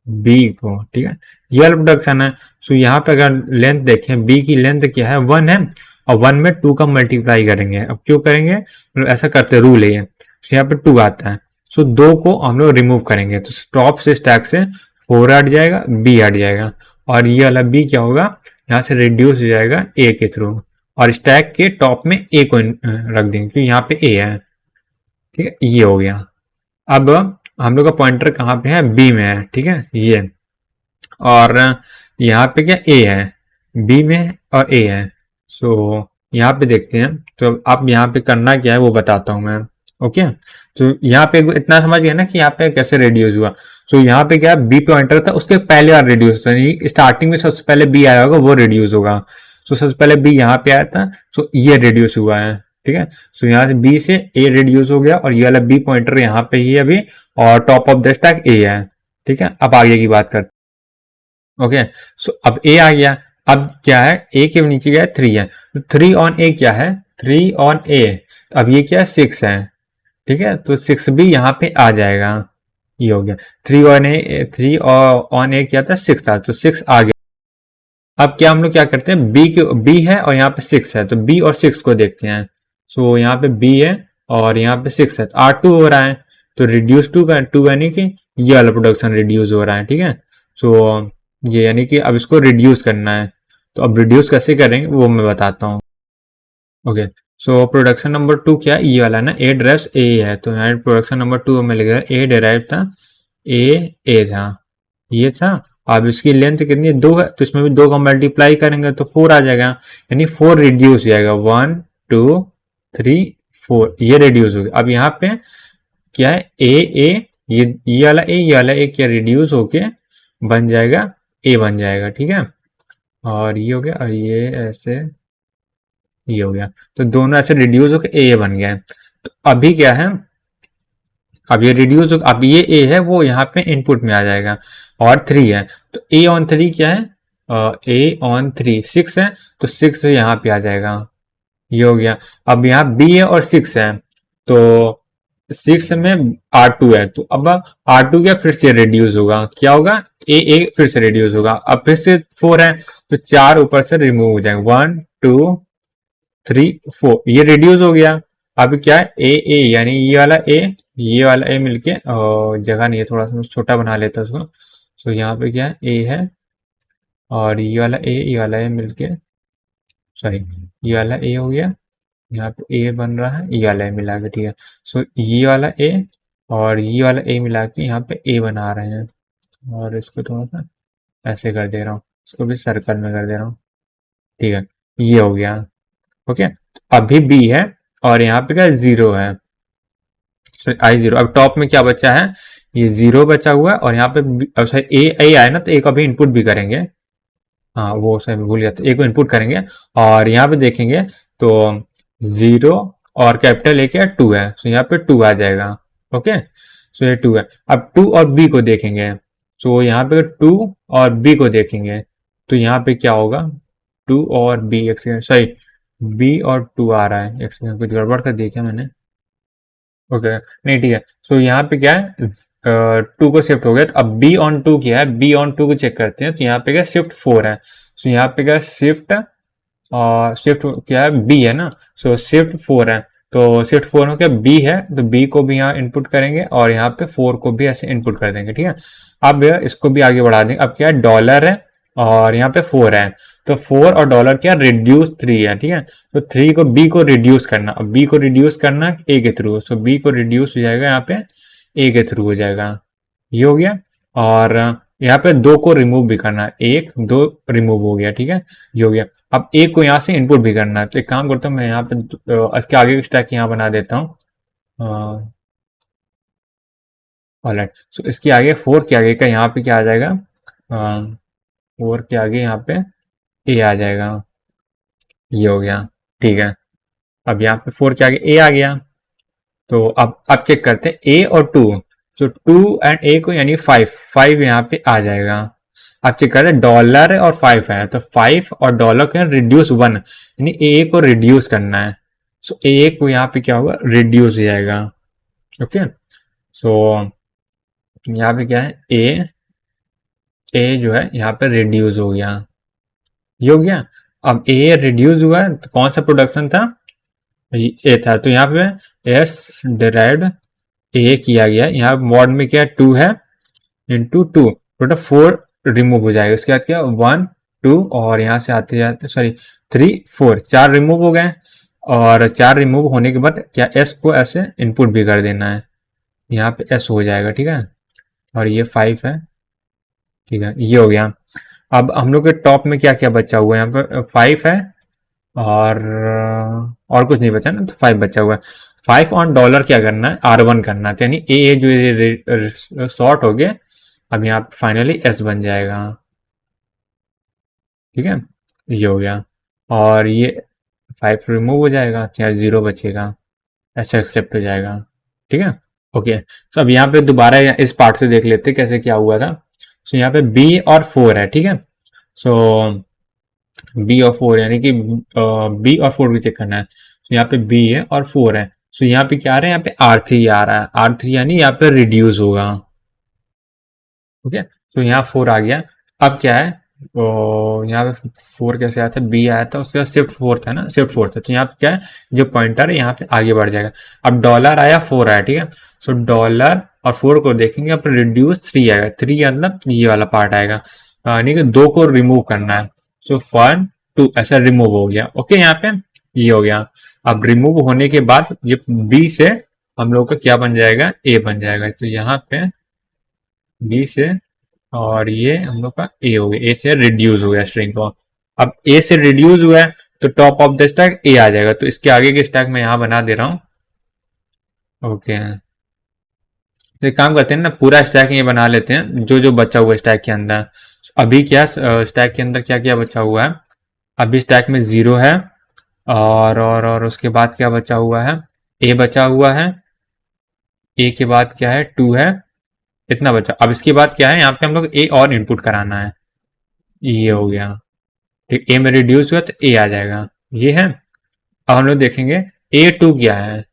बी को, ठीक है, ये प्रोडक्शन है। सो यहाँ पे अगर लेंथ देखें, बी की लेंथ क्या है, 1 है, और 1 में 2 का मल्टीप्लाई करेंगे। अब क्यों करेंगे, मतलब ऐसा करते रूल है, तो यहाँ पे 2 आता है, सो 2 को हम लोग रिमूव करेंगे, तो टॉप से स्टैक से 4 हट जाएगा, बी हट जाएगा, और ये वाला बी क्या होगा, यहाँ से रिड्यूस हो जाएगा ए के थ्रू, और स्टैक के टॉप में ए को रख देंगे क्योंकि यहाँ पे ए है, ठीक है। ये हो गया। अब हम लोग का पॉइंटर कहाँ पे है, बी में है, ठीक है, ये, और यहाँ पे क्या ए है, बी में और ए है, सो यहाँ पे देखते हैं। तो अब यहाँ पे करना क्या है वो बताता हूँ मैं। ओके, तो यहाँ पे इतना समझ गया ना कि यहाँ पे कैसे रेड्यूस हुआ। तो यहाँ पे क्या बी पॉइंटर था, उसके पहले बार रेड्यूस था, स्टार्टिंग में सबसे पहले बी आया होगा वो रेड्यूस होगा। तो सबसे पहले बी यहाँ पे आया था, तो ये रेड्यूस हुआ है। ठीक है, तो यहाँ से बी से ए रेड्यूस हो गया, और ये वाला बी पॉइंटर यहाँ पे ही है अभी, और टॉप ऑफ द स्टैक ए है। ठीक है, अब आगे की बात करते हैं। ओके, सो अब ए आ गया। अब क्या है, ए के नीचे क्या है, 3 है, तो 3 ऑन ए क्या है, 3 ऑन ए, तो अब ये क्या है, 6 है। ठीक है, तो 6 भी यहाँ पे आ जाएगा। ये हो गया, 3 ऑन ए, 3 ऑन ए क्या था, 6 था, तो 6 आ गया। अब क्या हम लोग क्या करते हैं, बी है और यहाँ पे 6 है, तो बी और 6 को देखते हैं। सो यहाँ पे बी है और यहाँ पे 6 है, तो R2 हो रहा है, तो रिड्यूस टू का 2 यानी कि ये वाला प्रोडक्शन रिड्यूस हो रहा है। ठीक है, सो ये यानी कि अब इसको रिड्यूस करना है। तो अब रिड्यूस कैसे करेंगे वो मैं बताता हूँ। ओके, सो प्रोडक्शन नंबर 2 क्या है, ये वाला ना, ए ड्राइव्स ए है, तो यहाँ प्रोडक्शन नंबर 2 में लिखा है ए डिराइव था, ए ए था, ये था। अब इसकी लेंथ कितनी है, 2 है, तो इसमें भी 2 का मल्टीप्लाई करेंगे तो 4 आ जाएगा, यानी 4 रिड्यूस हो जाएगा, 1 2 3 4, ये रिड्यूस हो गया। अब यहाँ पे क्या है, ए, ये वाला ए, ये वाला ए क्या रिड्यूस होके बन जाएगा, ए बन जाएगा। ठीक है, और ये हो गया, और ये ऐसे, ये हो गया, तो दोनों ऐसे रिड्यूस होकर ए बन गया है। तो अभी क्या है, अब ये रिड्यूस, अब ये ए है वो यहाँ पे इनपुट में आ जाएगा, और 3 है, तो ए ऑन 3 क्या है, ए ऑन 3 6 है, तो 6 यहाँ पे आ जाएगा। ये हो गया। अब यहाँ बी है और 6 है, तो 6 में R2 है, तो अब R2 क्या फिर से रिड्यूस होगा, क्या होगा, ए फिर से रिड्यूस होगा, अब फिर से 4 है, तो 4 ऊपर से रिमूव हो जाएगा, 1 2 3 4, ये रिड्यूस हो गया। अब क्या है, ए यानी ये वाला ए, ये वाला ए मिलके, जगह नहीं है, थोड़ा सा छोटा बना लेता उसको। तो यहाँ पे क्या है, ए है, और ये वाला ए, ये वाला ए मिलके, सॉरी, ये वाला ए हो गया, यहाँ पे ए बन रहा है, ये वाला ए मिला के। ठीक है, सो ये वाला ए और ये वाला ए मिला के यहाँ पे ए बना रहे हैं, और इसको थोड़ा सा ऐसे कर दे रहा हूँ, इसको भी सर्कल में कर दे रहा हूँ। ठीक है, ये हो गया। ओके, अभी बी है और यहाँ पे क्या, 0 है, I0। अब टॉप में क्या बचा है, ये 0 बचा हुआ है, और यहाँ पे सॉरी ए आया ना, तो ए को अभी इनपुट भी करेंगे। हाँ वो सही भूल गया था, ए को इनपुट करेंगे, और यहाँ पे देखेंगे तो 0 और कैपिटल ए क्या 2 है, तो यहाँ पे 2 आ जाएगा। ओके, सो ये 2 है। अब 2 और बी को देखेंगे, तो यहाँ पे 2 और बी को देखेंगे, तो यहाँ पे क्या होगा, 2 और बी, एक सेकेंड, सॉरी, बी और 2 आ रहा है, एक सेकेंड, कुछ गड़बड़ कर दिया क्या मैंने। ओके, नहीं ठीक है, सो यहाँ पे क्या है, 2 को शिफ्ट हो गया, तो अब बी ऑन 2 क्या है, बी ऑन 2 को चेक करते हैं, तो यहाँ पे क्या शिफ्ट 4 है, सो यहाँ पे क्या शिफ्ट, शिफ्ट क्या है, बी है ना, सो शिफ्ट 4 है, तो शिफ्ट 4 हो क्या, बी है, तो बी को भी यहाँ इनपुट करेंगे, और यहाँ पे 4 को भी ऐसे इनपुट कर देंगे। ठीक है, अब इसको भी आगे बढ़ा देंगे। अब क्या है, डॉलर है और यहाँ पे 4 है, तो 4 और डॉलर क्या, रिड्यूस 3 है। ठीक है, तो 3 को, बी को रिड्यूस करना, अब बी को रिड्यूस करना ए के थ्रू, सो बी को रिड्यूस हो जाएगा यहाँ पे ए के थ्रू हो जाएगा, ये हो गया। और यहाँ पे 2 को रिमूव भी करना है, 1 2 रिमूव हो गया। ठीक है, ये हो गया। अब एक को यहाँ से इनपुट भी करना है, तो एक काम करता हूँ मैं, यहाँ पे इसके आगे की स्टैक यहाँ बना देता हूँ। ऑलराइट, सो इसके आगे 4 के आगे का यहाँ पे क्या आ जाएगा, 4 के आगे यहाँ पे ए आ जाएगा, ये हो गया। ठीक है, अब यहाँ पे 4 के आगे ए आ गया, तो अब चेक करते हैं ए और 2, तो 2 एंड ए को यानी 5 यहाँ पे आ जाएगा। अब चेक करते हैं, डॉलर और 5 है, तो 5 और डॉलर को रिड्यूस 1, यानी ए को रिड्यूस करना है, सो ए को यहाँ पे क्या होगा, रिड्यूस हो जाएगा। ओके, सो यहाँ पे क्या है, ए जो है यहाँ पे रिड्यूस हो गया, ये हो गया। अब ए रिड्यूस हुआ, तो कौन सा प्रोडक्शन था, ए था, तो यहाँ पे एस डिराइव्ड ए किया गया, यहाँ मॉड में क्या 2 है, इंटू 2, टोटल 4 रिमूव हो जाएगा। उसके बाद क्या 1 2, और यहाँ से आते जाते, सॉरी 3 4, 4 रिमूव हो गए, और 4 रिमूव होने के बाद क्या एस को ऐसे इनपुट भी कर देना है, यहाँ पे एस हो जाएगा। ठीक है, और ये 5 है। ठीक है, ये हो गया। अब हम लोग के टॉप में क्या क्या बचा हुआ है, यहाँ पर 5 है, और कुछ नहीं बचा ना, तो 5 बचा हुआ है। 5 ऑन डॉलर क्या करना है, R1 करना है, तो यानी ए जो शॉर्ट हो गया, अब यहाँ पे फाइनली एस बन जाएगा। ठीक है, ये हो गया। और ये 5 रिमूव हो जाएगा, तो यहाँ 0 बचेगा, ऐसे एक्सेप्ट हो जाएगा। ठीक है, ओके। तो अब यहाँ पे दोबारा इस पार्ट से देख लेते कैसे क्या हुआ था। तो यहाँ पे बी और 4 है, ठीक है। सो बी और 4 यानी कि बी और 4 को चेक करना है। तो यहाँ पे बी है और 4 है। तो यहाँ पे क्या आ रहा है, यहाँ पे R3 आ रहा है। R3 यानी यहाँ पे रिड्यूस होगा। ओके, तो यहाँ 4 आ गया। अब क्या है, तो यहाँ पे 4 कैसे आया था, बी आया था, उसके बाद शिफ्ट 4 था ना, शिफ्ट 4 था। तो यहाँ पे क्या है, जो पॉइंटर है यहाँ पे आगे बढ़ जाएगा। अब डॉलर आया, 4 आया, ठीक है। सो डॉलर और 4 को देखेंगे, अब रिड्यूस 3 आएगा। 3 मतलब ये वाला पार्ट आएगा, यानी कि 2 को रिमूव करना है। सो 1 2 ऐसा रिमूव हो गया। ओके, यहाँ पे ये हो गया। अब रिमूव होने के बाद ये बी से हम लोग का क्या बन जाएगा, ए बन जाएगा। तो यहाँ पे बी से, और ये हम लोग का ए हो गया, ए से रिड्यूस हो गया स्ट्रिंग को। अब ए से रिड्यूस हुआ है, तो टॉप ऑफ द स्टैक ए आ जाएगा। तो इसके आगे के स्टैक मैं यहां बना दे रहा हूं। ओके, तो एक काम करते हैं ना, पूरा स्टैक ये बना लेते हैं, जो जो बचा हुआ है स्टैक के अंदर। अभी क्या स्टैक के अंदर क्या क्या बचा हुआ है, अभी स्टैक में 0 है, और उसके बाद क्या बचा हुआ है, ए बचा हुआ है, ए के बाद क्या है, 2 है, इतना बचा। अब इसके बाद क्या है, यहाँ पे हम लोग ए और इनपुट कराना है। ये हो गया, ठीक। ए में रिड्यूस हुआ तो ए आ जाएगा, ये है। अब हम लोग देखेंगे ए 2 क्या है,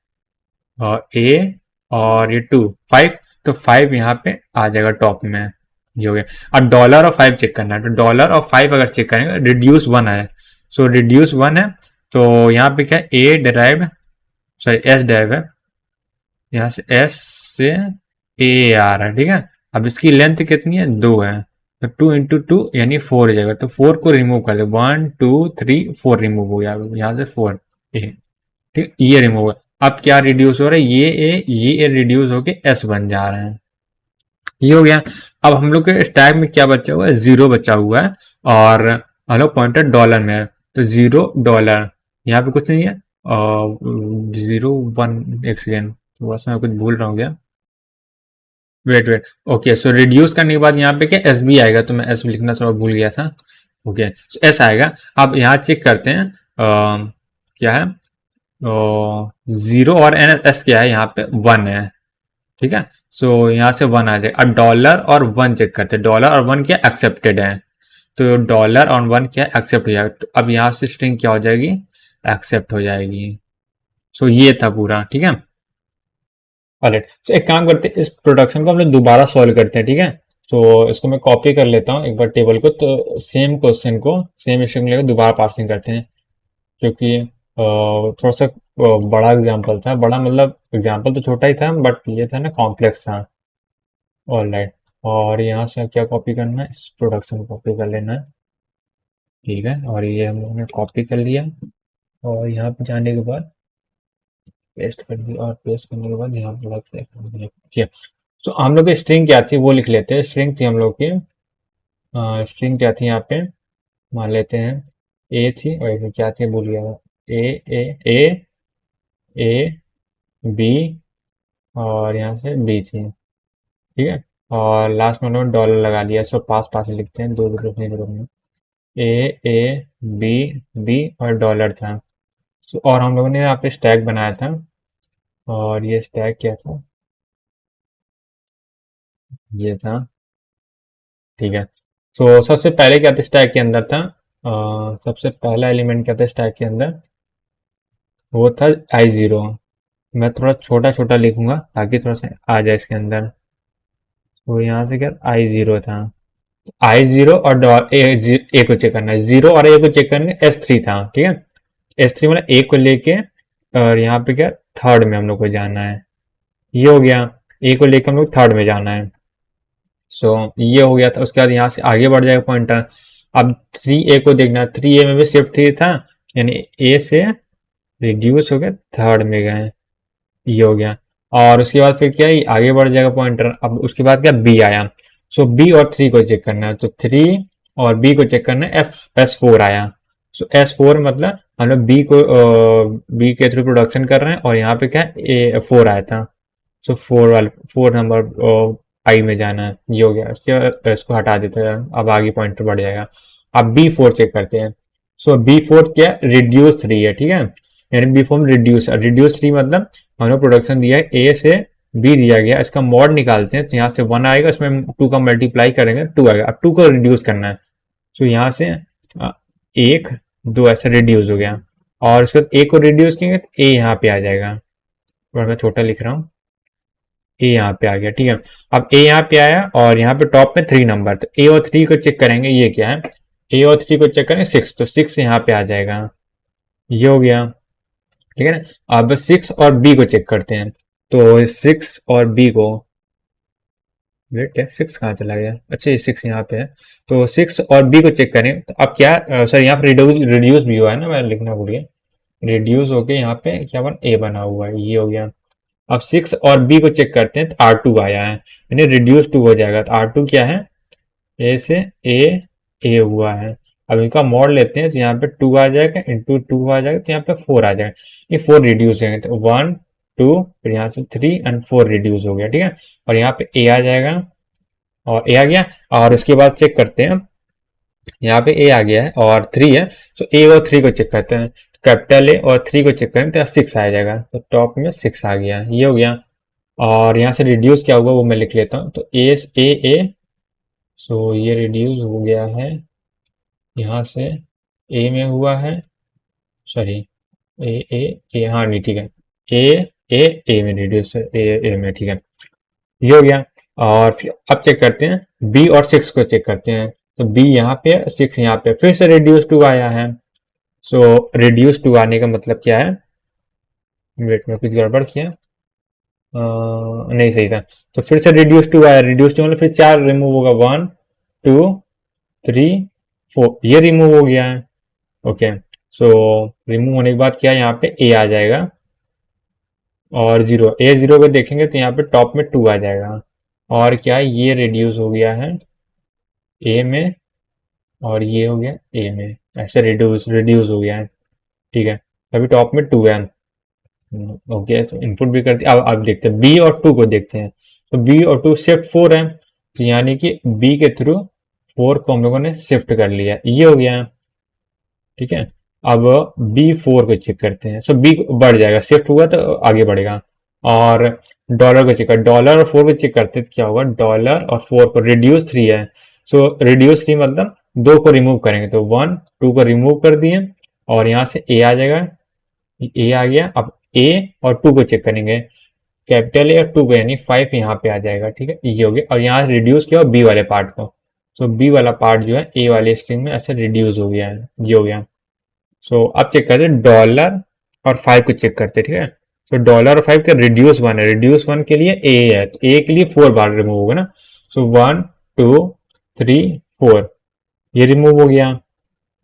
और ए और ये 2 5, तो 5 यहाँ पे आ जाएगा टॉप में। ये हो गया। अब डॉलर और 5 चेक करना है, तो डॉलर और 5 अगर चेक करेंगे, रिड्यूस 1 है। सो रिड्यूस 1 है, तो यहाँ पे क्या है, ए डिराइव, सॉरी एस डिराइव है, यहाँ से एस से ए आ रहा है, ठीक है। अब इसकी लेंथ कितनी है, 2 है, तो 2 इंटू 2 यानी 4 हो जाएगा। तो 4 को रिमूव कर दे, 1 2 3 4 रिमूव हो गया, यहाँ से 4 ए, ठीक, ये रिमूव हुआ। अब क्या रिड्यूस हो रहा है, ये ए रिड्यूस होके एस बन जा रहे हैं। ये हो गया। अब हम लोग के स्टैक में क्या बचा हुआ है, 0 बचा हुआ है, और हम लोग पॉइंटर डॉलर में है, तो $0 यहाँ पे कुछ नहीं है। 0 1, एक सेकेंड, थोड़ा सा मैं कुछ भूल रहा हूँ क्या, वेट वेट, ओके। सो रिड्यूस करने के बाद यहाँ पे क्या एस बी आएगा, तो मैं एस लिखना थोड़ा भूल गया था। ओके, सो एस आएगा। अब यहाँ चेक करते हैं, क्या है, 0 और एन एस क्या है, यहाँ पे 1 है, ठीक है। सो यहाँ से 1 आ जाएगा। अब डॉलर और 1 चेक करते हैं, डॉलर और 1 क्या एक्सेप्टेड है, तो डॉलर और 1 क्या एक्सेप्ट हो जाएगा। तो अब यहाँ से स्ट्रिंग क्या हो जाएगी, एक्सेप्ट हो जाएगी। सो ये था पूरा, ठीक है। ऑलराइट, तो एक काम करते हैं, इस प्रोडक्शन को हम लोग दोबारा सॉल्व करते हैं, ठीक है। तो इसको मैं कॉपी कर लेता हूँ एक बार टेबल को, तो सेम क्वेश्चन को सेम स्ट्रिंग लेकर दोबारा पार्सिंग करते हैं, क्योंकि थोड़ा सा बड़ा एग्जाम्पल था, बड़ा मतलब एग्जाम्पल तो छोटा ही था, बट ये था ना कॉम्प्लेक्स था। ऑलराइट, और यहाँ से क्या कॉपी करना है, इस प्रोडक्शन कॉपी कर लेना है, ठीक है। और ये हम लोगों ने कॉपी कर लिया, और यहाँ पे जाने के बाद पेस्ट कर दिया, और पेस्ट करने के बाद यहाँ पर ठीक है। तो हम लोग की स्ट्रिंग क्या थी वो लिख लेते हैं। स्ट्रिंग थी हम लोग की, स्ट्रिंग क्या थी यहाँ पे, मान लेते हैं ए थी, और एक क्या थी भूल गया, ए ए ए ए बी, और यहाँ से बी थी, ठीक है। और लास्ट में हम लोग डॉलर लगा दिया, इसको पास पास लिखते हैं, दो ग्रुप नहीं, ग्रुप में ए ए बी बी और डॉलर था। और हम लोगों ने यहाँ पे स्टैक बनाया था, और ये स्टैक क्या था, ये था, ठीक है। तो सबसे पहले क्या था स्टैक के अंदर था, सबसे पहला एलिमेंट क्या था स्टैक के अंदर, वो था I0। मैं थोड़ा छोटा छोटा लिखूंगा ताकि थोड़ा सा आ जाए इसके अंदर। तो यहाँ से क्या I0 था, I0 और ए को चेक करना है, 0 और ए को चेक करना है, S3 था, ठीक है। S3 मतलब ए को लेके, और यहाँ पे क्या थर्ड में हम लोग को जाना है, ये हो गया। ए को लेकर हम लोग थर्ड में जाना है। सो ये हो गया था। उसके बाद यहाँ से आगे बढ़ जाएगा पॉइंटर। अब 3A को देखना, 3A में भी शिफ्ट 3 था, यानी ए से रिड्यूस हो गया, थर्ड में गए, ये हो गया। और उसके बाद फिर क्या है, आगे बढ़ जाएगा पॉइंटर। अब उसके बाद क्या बी आया, सो बी और 3 को चेक करना है, तो 3 और बी को चेक करना है, S4 आया। सो S4 मतलब हम लोग बी के थ्रू प्रोडक्शन कर रहे हैं और यहाँ पे क्या है ए 4 आया था। सो 4 नंबर आई में जाना है, ये हो गया। इसको हटा देते हैं, अब आगे पॉइंटर बढ़ जाएगा। अब B4 चेक करते हैं। सो B4 क्या रिड्यूस 3 है, ठीक है, यानी B4 में रिड्यूस 3 मतलब हमने प्रोडक्शन दिया है ए से बी दिया गया, इसका मॉड निकालते हैं तो यहाँ से 1 आएगा, इसमें 2 का मल्टीप्लाई करेंगे 2 आएगा। अब 2 को रिड्यूस करना है, तो यहाँ से 1 2 ऐसे रिड्यूस हो गया, और उसके बाद ए को रिड्यूस करेंगे तो ए यहाँ पे आ जाएगा, और मैं छोटा लिख रहा हूँ, ए यहाँ पे आ गया, ठीक है। अब ए यहाँ पे आया और यहाँ पे टॉप में 3 नंबर, तो ए और 3 को चेक करेंगे, ये क्या है, ए और 3 को चेक करेंगे 6, तो 6 यहाँ पे आ जाएगा, ये हो गया, ठीक है ना। अब 6 और बी को चेक करते हैं, तो 6 और बी को, वेट है 6 कहाँ चला गया, अच्छा ये 6 यहाँ पे है, तो 6 और बी को चेक करें तो अब क्या, सर यहाँ पे रिड्यूस भी हुआ है ना, मैं लिखना भूल गया, रिड्यूस होके यहाँ पे क्या बन ए बना हुआ है, ये हो गया। अब 6 और बी को चेक करते हैं तो R2 आया है, यानी रिड्यूस 2 हो जाएगा, तो R2 क्या है, ए से ए हुआ है। अब इनका मॉड लेते हैं तो यहाँ पे 2 आ जाएगा, इंटू 2 आ जाएगा, तो यहाँ पे 4 आ जाएगा, ये 4 रिड्यूस होंगे, तो 1 2 फिर यहाँ से 3 एंड 4 रिड्यूस हो गया, ठीक है। और यहाँ पे ए आ जाएगा, और ए आ गया, और उसके बाद चेक करते हैं, यहाँ पे ए आ गया है और 3 है, तो ए और 3 को चेक करते हैं, कैपिटल ए और 3 को चेक करें तो 6 आ जाएगा, तो टॉप में 6 आ गया, ये हो गया। और यहाँ से रिड्यूस क्या होगा वो मैं लिख लेता हूँ, तो ए, सो ये रिड्यूस हो गया है, यहाँ से ए में हुआ है, सॉरी ए ए हाँ नहीं ठीक है, ए में रिड्यूस है, ए में, ठीक है, ये हो गया। और फिर अब चेक करते हैं बी और 6 को चेक करते हैं, तो बी यहाँ पे है, 6 यहाँ पे, फिर से रिड्यूस 2 आया है, सो रिड्यूस 2 आने का मतलब क्या है, वेट में कुछ गड़बड़ किया, नहीं सही था, तो फिर से रिड्यूस 2 आया, रिड्यूस 2 मतलब फिर 4 रिमूव होगा, 1 2 3 4, ये रिमूव हो गया है, ओके। सो रिमूव होने के बाद क्या यहाँ पे ए आ जाएगा और 0, ए 0 को देखेंगे तो यहाँ पे टॉप में 2 आ जाएगा, और क्या ये रिड्यूस हो गया है ए में, और ये हो गया ए में, ऐसे रिड्यूस रिड्यूस हो गया है, ठीक है, अभी टॉप में 2 है, ओके। तो इनपुट भी करते, अब देखते हैं बी और 2 को देखते हैं, तो बी और 2 शिफ्ट 4 है, तो यानी कि बी के थ्रू 4 को हम लोगों ने शिफ्ट कर लिया, ये हो गया, ठीक है। अब B4 को चेक करते हैं, सो बी बढ़ जाएगा, शिफ्ट हुआ तो आगे बढ़ेगा। और डॉलर को चेक कर, डॉलर और 4 को चेक करते तो क्या होगा, डॉलर और 4 को रिड्यूस 3 है, सो रिड्यूस 3 मतलब 2 को रिमूव करेंगे, तो 1 2 को रिमूव कर दिए, और यहाँ से ए आ जाएगा, ए आ गया। अब ए और 2 को चेक करेंगे, कैपिटल ए और 2 को, यानी 5 यहाँ पे आ जाएगा, ठीक है, ये हो गया। और यहाँ रिड्यूस किया बी वाले पार्ट को, सो बी वाला पार्ट जो है ए वाले स्ट्रिंग में ऐसे रिड्यूस हो गया है, ये हो गया। सो अब चेक करते हैं डॉलर और 5 को चेक करते हैं, ठीक है। तो डॉलर और 5 का रिड्यूस 1 है, रिड्यूस 1 के लिए ए है, तो ए के लिए 4 बार रिमूव होगा ना, सो 1 2 3 4, ये रिमूव हो गया।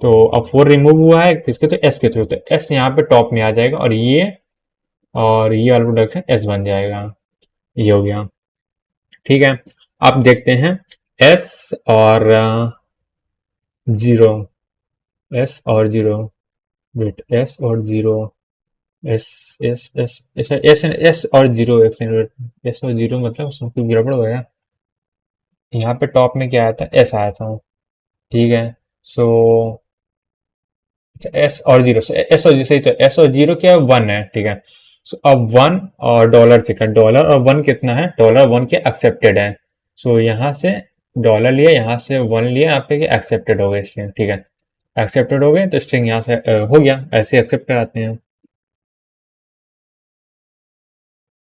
तो अब 4 रिमूव हुआ है किसके, तो एस के थ्रू, तो एस यहाँ पे टॉप में आ जाएगा, और ये वाला प्रोडक्शन एस बन जाएगा, ये हो गया, ठीक है। अब देखते हैं एस और 0, एस और 0, वेट एस और 0, S S S S S S और 0, एस और 0 मतलब सब कुछ गड़बड़ हो गया, यहाँ पे टॉप में क्या आया था, एस आया था, ठीक है। सो एस और 0, एस और 0 सही, तो एस और 0 क्या 1 है, ठीक है। सो अब 1 और डॉलर चेक कर, डॉलर और 1 कितना है, डॉलर 1 के एक्सेप्टेड है, सो यहाँ से डॉलर लिया, यहाँ से 1 लिया, यहाँ पे एक्सेप्टेड हो गए स्ट्रिंग, ठीक है, एक्सेप्टेड हो गए तो स्ट्रिंग यहाँ से हो गया, ऐसे एक्सेप्ट कराते हैं।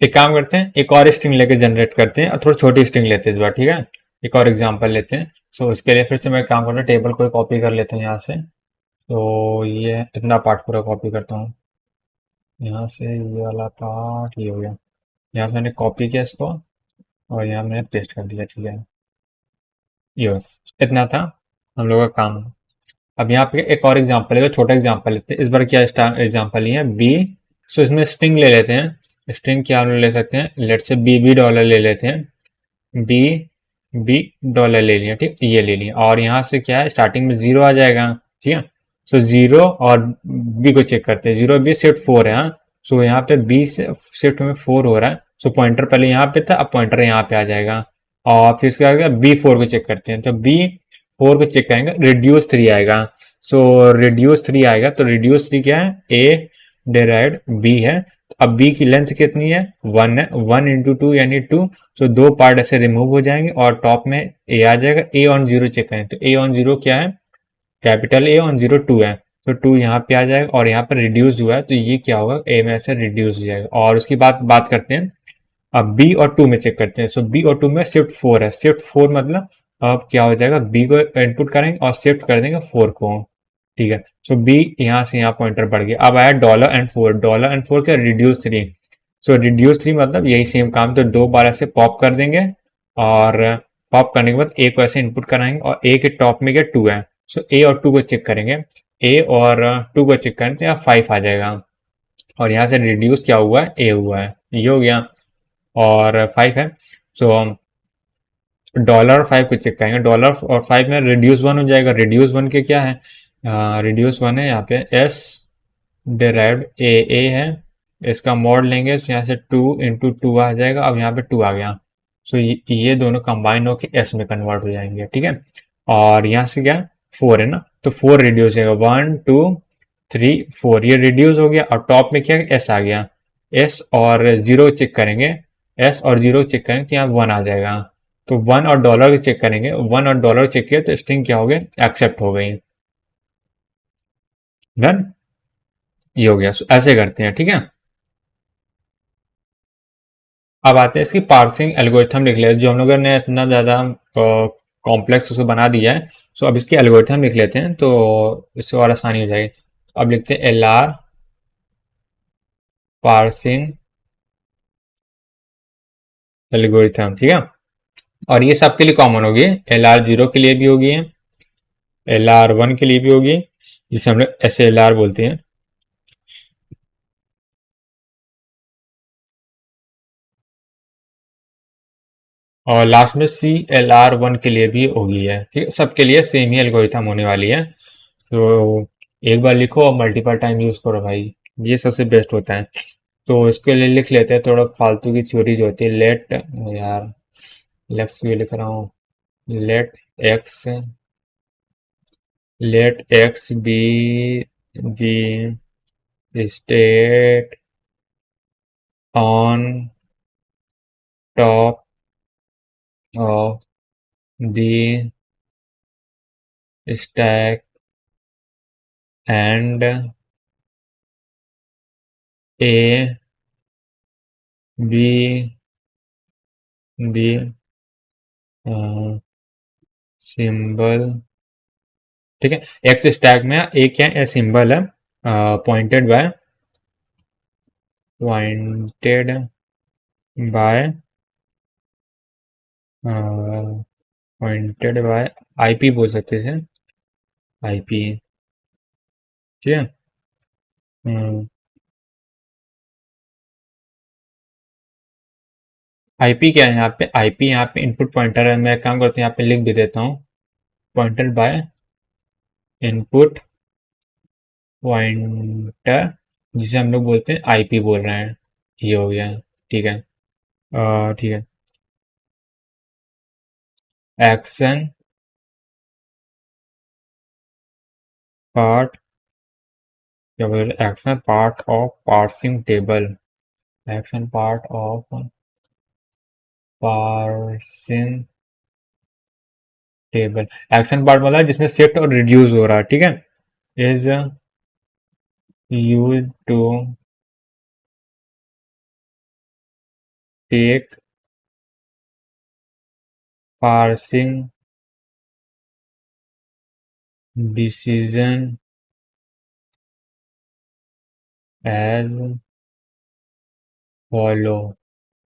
एक काम करते हैं, एक और स्ट्रिंग लेके जनरेट करते हैं, और थोड़ी छोटी स्ट्रिंग लेते हैं इस बार, ठीक है। एक और एग्जांपल लेते हैं, सो इसके लिए फिर से मैं काम करता हूँ, टेबल को कॉपी कर लेते हैं यहाँ से, तो ये इतना पार्ट पूरा कॉपी करता हूँ, यहाँ से ये वाला पार्ट ये हो गया, यहाँ से मैंने कॉपी किया इसको, और यहाँ मैंने पेस्ट कर दिया, ठीक है, ये इतना था हम लोग का काम। अब यहाँ पे एक और एग्जांपल है, छोटा एग्जांपल लेते हैं इस बार, क्या एग्जांपल लिया है बी, सो इसमें स्ट्रिंग ले लेते हैं, स्ट्रिंग क्या हम ले सकते हैं, लेट से बी डॉलर ले लेते हैं, बी डॉलर ले लिया, ठीक, ये ले लिया, और यहाँ से क्या है स्टार्टिंग में 0 आ जाएगा, ठीक है, सो जीरो और बी को चेक करते हैं, जीरो बी शिफ्ट फोर है। हाँ, सो यहाँ पे बी से शिफ्ट में फोर हो रहा है, सो पॉइंटर पहले यहाँ पे था, अब पॉइंटर यहाँ पे आ जाएगा। और फिर इसके आगे बी फोर को चेक करते हैं, तो बी फोर को चेक करेंगे, रिड्यूस थ्री आएगा। सो रिड्यूस थ्री आएगा, तो रिड्यूस थ्री क्या है, ए डिराइव्ड बी है। अब बी की लेंथ कितनी है, वन है, वन इंटू टू यानी टू। सो दो पार्ट ऐसे रिमूव हो जाएंगे और टॉप में ए आ जाएगा। ए ऑन जीरो चेक करें, तो ए ऑन जीरो क्या है, capital A on zero two है, तो टू यहाँ पे आ जाएगा और यहाँ पर रिड्यूस हुआ है, तो ये क्या होगा, ए में से रिड्यूस हो जाएगा। और उसकी बात करते हैं, अब बी और टू में चेक करते हैं। सो बी और टू में शिफ्ट फोर है, शिफ्ट फोर मतलब अब क्या हो जाएगा, बी को इनपुट करेंगे और शिफ्ट कर देंगे फोर को। ठीक है, सो बी यहाँ से यहाँ पॉइंटर बढ़ गया। अब आया dollar and four, dollar and four क्या, रिड्यूस थ्री। सो रिड्यूस थ्री मतलब यही सेम काम, तो दो बार ऐसे पॉप कर देंगे और पॉप करने के बाद ए को ऐसे इनपुट कराएंगे और ए के टॉप में क्या टू है, सो ए और टू को चेक करेंगे, ए और टू को चेक करेंगे तो यहाँ फाइव आ जाएगा। और यहाँ से रिड्यूस क्या हुआ है, ए हुआ है, ये हो गया और फाइव है। सो डॉलर और फाइव को चेक करेंगे, डॉलर और फाइव में रिड्यूस वन हो जाएगा, रिड्यूस वन के क्या है, रिड्यूस वन है यहाँ पे एस डिराइव्ड ए है, इसका मॉड लेंगे तो यहाँ से टू इंटू टू आ जाएगा। अब यहाँ पे टू आ गया, सो ये दोनों कंबाइन होकर एस में कन्वर्ट हो जाएंगे। ठीक है, और यहाँ से क्या फोर है ना, तो फोर रिड्यूस होगा, वन टू थ्री फोर, ये रिड्यूस हो गया और टॉप में क्या एस आ गया। एस और जीरो चेक करेंगे, एस और जीरो चेक करेंगे तो यहाँ वन आ जाएगा। तो वन और डॉलर चेक करेंगे, वन और डॉलर चेक किया तो स्ट्रिंग क्या हो गई, एक्सेप्ट हो गई। डन, ये हो गया। ऐसे करते हैं, ठीक है। अब आते हैं इसकी पार्सिंग एल्गोरिथम लिख लेते हैं, जो हम लोगों ने इतना ज़्यादा कॉम्प्लेक्स उसको बना दिया है। सो अब इसकी एल्गोरिथम लिख लेते हैं तो इससे और आसानी हो जाएगी। अब लिखते हैं एल आर पार्सिंग एल्गोरिथम, ठीक है। और ये सबके लिए कॉमन होगी, एल आर जीरो के लिए भी होगी, एल आर वन के लिए भी होगी, जिसे हम लोग एस एल आर बोलते हैं, और लास्ट में सी एल आर वन के लिए भी होगी है। ठीक है, सबके लिए सेम ही एल्गोरिथम होने वाली है। तो एक बार लिखो और मल्टीपल टाइम यूज करो भाई, ये सबसे बेस्ट होता है। तो इसके लिए लिख लेते हैं थोड़ा फालतू की थ्योरी जो होती है, लेट यार लेट्स ये लिख रहा हूँ, let X be the state on top of the stack and A be the symbol. ठीक है, एक्स स्टैक में एक क्या है, सिंबल है pointed bye pointed bye IP बोल सकते हैं, आईपी। ठीक है, आईपी क्या है यहाँ पे, आईपी यहाँ पे इनपुट पॉइंटर है। मैं काम करता हूँ यहाँ पे लिख भी देता हूँ, पॉइंटेड बाय इनपुट पॉइंटर, जिसे हम लोग बोलते हैं आईपी बोल रहे हैं, ये हो गया। ठीक है, ठीक है, एक्शन पार्ट, क्या बोल रहे, action part of parsing table, action part of parsing table. Action part मतलब जिसमें शिफ्ट और रिड्यूस हो रहा है, ठीक है, is use to take parsing decision as follow,